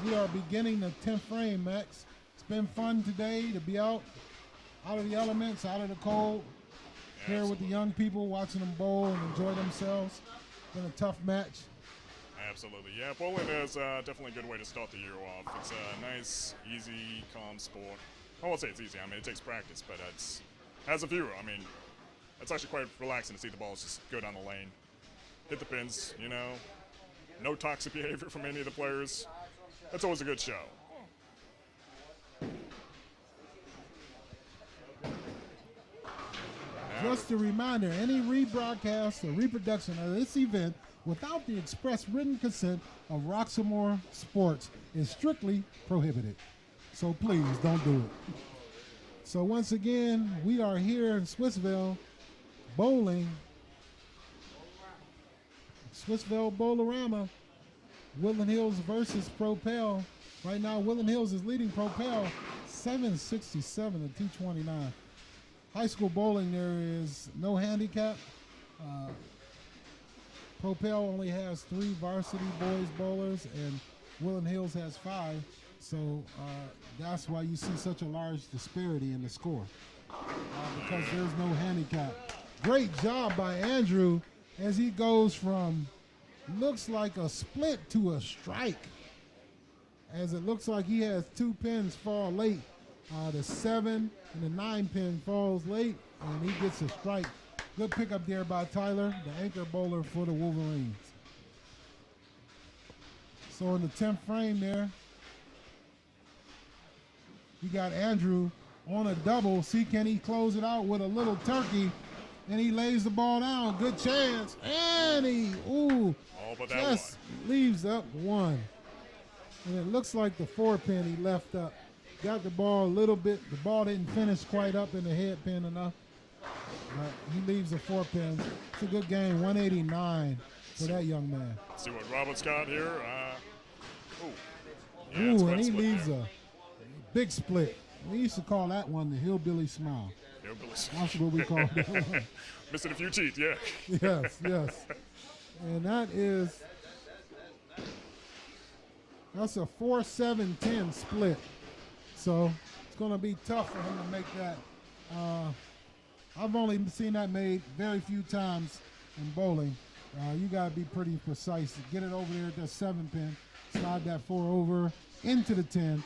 We are beginning the 10th frame, Max. It's been fun today to be out of the elements, out of the cold, here with the young people, watching them bowl and enjoy themselves. It's been a tough match. Absolutely, yeah. Bowling is definitely a good way to start the year off. It's a nice, easy, calm sport. I won't say it's easy. I mean, it takes practice, but it's, as a viewer, I mean, it's actually quite relaxing to see the balls just go down the lane, hit the pins, you know. No toxic behavior from any of the players. That's always a good show. Just a reminder, any rebroadcast or reproduction of this event without the express written consent of Roxamore Sports is strictly prohibited. So please don't do it. So once again, we are here in Swissvale bowling. Swissvale Bowl-A Rama, Woodland Hills versus Propel. Right now, Woodland Hills is leading Propel 767 to 229. High school bowling, there is no handicap. Propel only has 3 varsity boys bowlers, and Woodland Hills has 5. So that's why you see such a large disparity in the score, because there's no handicap. Great job by Andrew as he goes from looks like a split to a strike, as it looks like he has 2 pins fall late. The 7 and the 9 pin falls late, and he gets a strike. Good pickup there by Tyler, the anchor bowler for the Wolverines. So in the 10th frame there, you got Andrew on a double. See, can he close it out with a little turkey? And he lays the ball down. Good chance. And he, just leaves up 1. And it looks like the 4 pin he left up. Got the ball a little bit. The ball didn't finish quite up in the head pin enough. But he leaves a 4 pin. It's a good game. 189 for that young man. Let's see what Robert's got here. And he leaves a big split. We used to call that one the hillbilly smile. That's what we call that one. Missing a few teeth, yeah. Yes. And that's a 4-7-10 split. So it's going to be tough for him to make that. I've only seen that made very few times in bowling. You got to be pretty precise. Get it over there at that 7 pin. Slide that 4 over into the 10.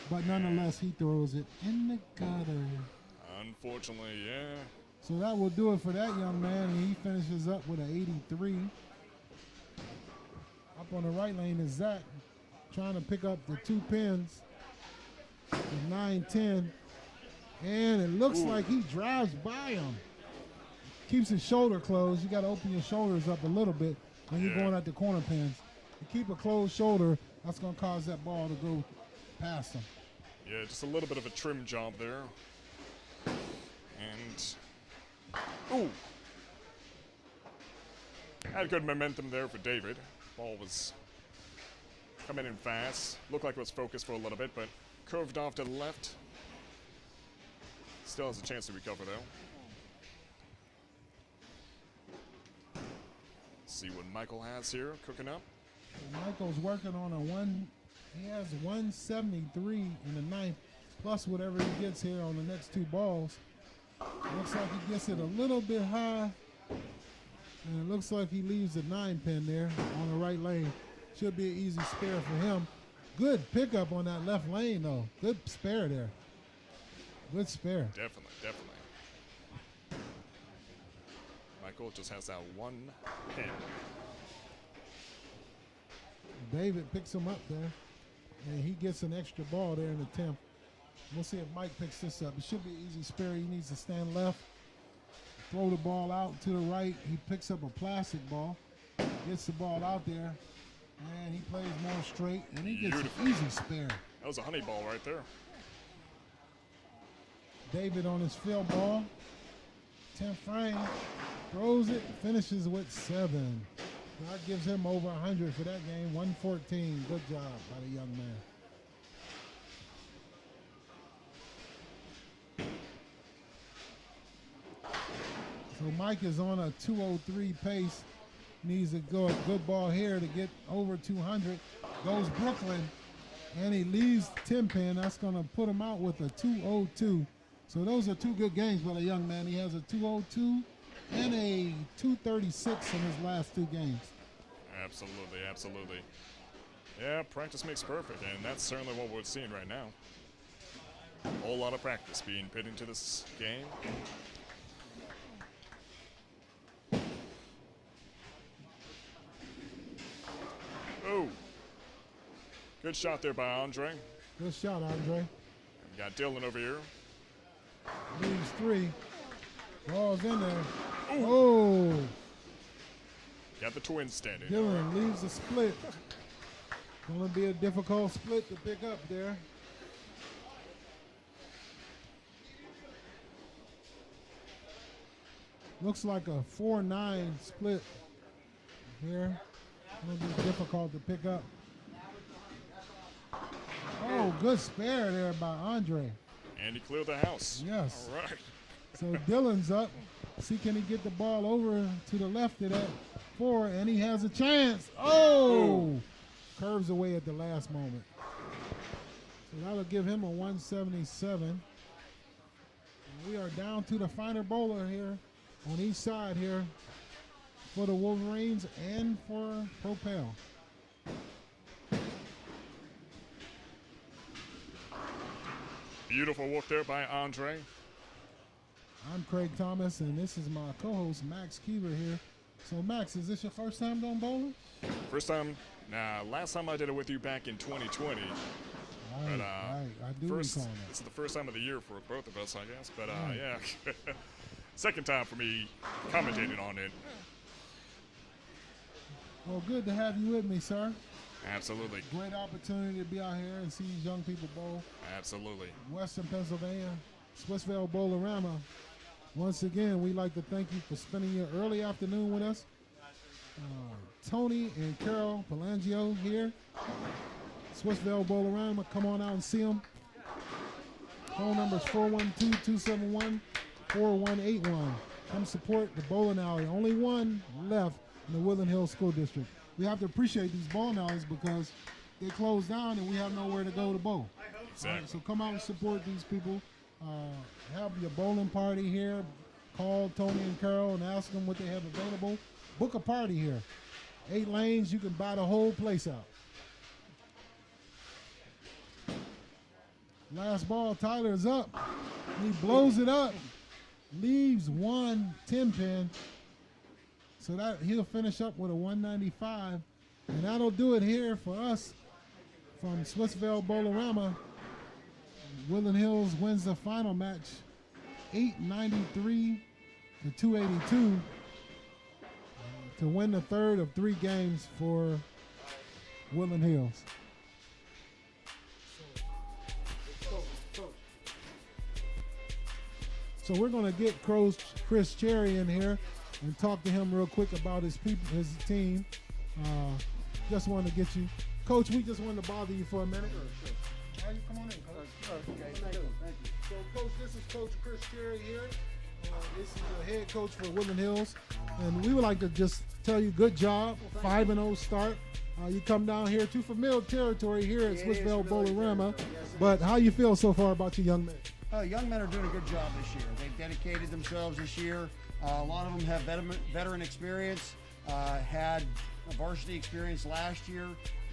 But nonetheless, he throws it in the gutter. Unfortunately, yeah. So that will do it for that young man. And he finishes up with an 83. Up on the right lane is Zach, trying to pick up the 2 pins. 9-10, and it looks like he drives by him. Keeps his shoulder closed. You got to open your shoulders up a little bit when you're going at the corner pins. You keep a closed shoulder, that's going to cause that ball to go past him. Yeah, just a little bit of a trim job there. And, had good momentum there for David. Ball was coming in fast. Looked like it was focused for a little bit, but curved off to the left. Still has a chance to recover, though. See what Michael has here cooking up. Michael's working on he has 173 in the 9th, plus whatever he gets here on the next 2 balls. Looks like he gets it a little bit high, and it looks like he leaves the 9 pin there on the right lane. Should be an easy spare for him. Good pickup on that left lane, though. Good spare there. Good spare. Definitely, definitely. Michael just has that one pin. David picks him up there, and he gets an extra ball there in the 10th. We'll see if Mike picks this up. It should be an easy spare. He needs to stand left, throw the ball out to the right. He picks up a plastic ball, gets the ball out there, and he plays more straight, and he gets an easy spare. That was a honey ball right there. David on his field ball, 10th frame, throws it, finishes with 7. That gives him over 100 for that game, 114. Good job by the young man. So Mike is on a 203 pace. Needs to go a good ball here to get over 200. Goes Brooklyn, and he leaves 10 pin. That's going to put him out with a 202. So those are two good games by the young man. He has a 202 and a 236 in his last 2 games. Absolutely, absolutely. Yeah, practice makes perfect, and that's certainly what we're seeing right now. A whole lot of practice being put into this game. Oh, good shot there by Andre. Good shot, Andre. We got Dylan over here. Leaves 3. Ball's in there. Oh! Got the twins standing. Dylan leaves a split. Going to be a difficult split to pick up there. Looks like a 4-9 split here. Going to be difficult to pick up. Oh, good spare there by Andre. And he cleared the house. Yes. All right. So Dylan's up. See, can he get the ball over to the left of that 4, and he has a chance. Oh! Curves away at the last moment. So that'll give him a 177. And we are down to the final bowler here on each side here for the Wolverines and for Propel. Beautiful work there by Andre. I'm Craig Thomas, and this is my co-host, Max Keever here. So, Max, is this your first time going bowling? First time. Nah, last time I did it with you back in 2020. Right, I do first, recall that. this is the first time of the year for both of us, I guess. But yeah, second time for me commentating on it. Well, good to have you with me, sir. Absolutely. Great opportunity to be out here and see these young people bowl. Absolutely. Western Pennsylvania, Swissvale Bowl-A Rama. Once again, we'd like to thank you for spending your early afternoon with us. Tony and Carol Palangio here. Swissvale Bowl-A Rama, come on out and see them. Phone number is 412-271-4181. Come support the bowling alley. Only one left in the Woodland Hills School District. We have to appreciate these bowling alleys because they closed down and we have nowhere to go to bowl. Exactly. Right, so come out and support these people. Have your bowling party here. Call Tony and Carol and ask them what they have available. Book a party here. 8 lanes, you can buy the whole place out. Last ball, Tyler's up. He blows it up. Leaves 1 10 pin. So that he'll finish up with a 195. And that'll do it here for us from Swissvale Bowl-A Rama. Woodland Hills wins the final match 893 to 282 to win the third of 3 games for Woodland Hills. So we're going to get Chris Cherry in here and talk to him real quick about his team. Just wanted to get you. Coach, we just wanted to bother you for a minute. Sure. All right, come on in, Coach. Okay, thank you. So, Coach, this is Coach Chris Cherry here. This is the head coach for Woodland Hills. And we would like to just tell you good job, 5-0 start. You come down here to familiar territory here at Swissvale Bowl-A Rama. But how you feel so far about your young men? Young men are doing a good job this year. They've dedicated themselves this year. A lot of them have veteran experience, had a varsity experience last year.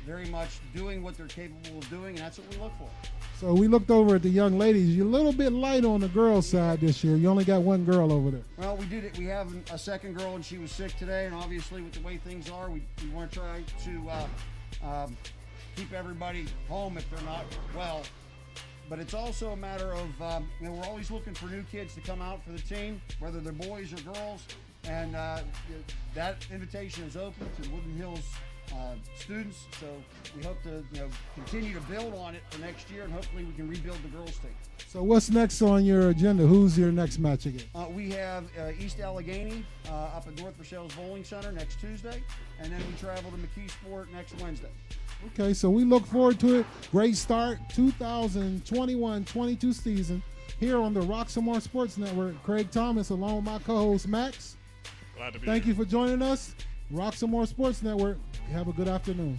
very much doing what they're capable of doing, and that's what we look for. So we looked over at the young ladies. You're a little bit light on the girls' side this year. You only got one girl over there. Well, we did it. We have a second girl, and she was sick today. And obviously, with the way things are, we want to try to keep everybody home if they're not well. But it's also a matter of we're always looking for new kids to come out for the team, whether they're boys or girls. And that invitation is open to Woodland Hills students, so we hope to continue to build on it for next year, and hopefully we can rebuild the girls team. So what's next on your agenda? Who's your next match again? We have East Allegheny up at North Rochelle's Bowling Center next Tuesday, and then we travel to McKeesport next Wednesday. Okay, so we look forward to it. Great start, 2021-22 season here on the Roxamore Sports Network. Craig Thomas along with my co-host Max. Glad to be Thank here. you for joining us. Roxamore Sports Network. Have a good afternoon.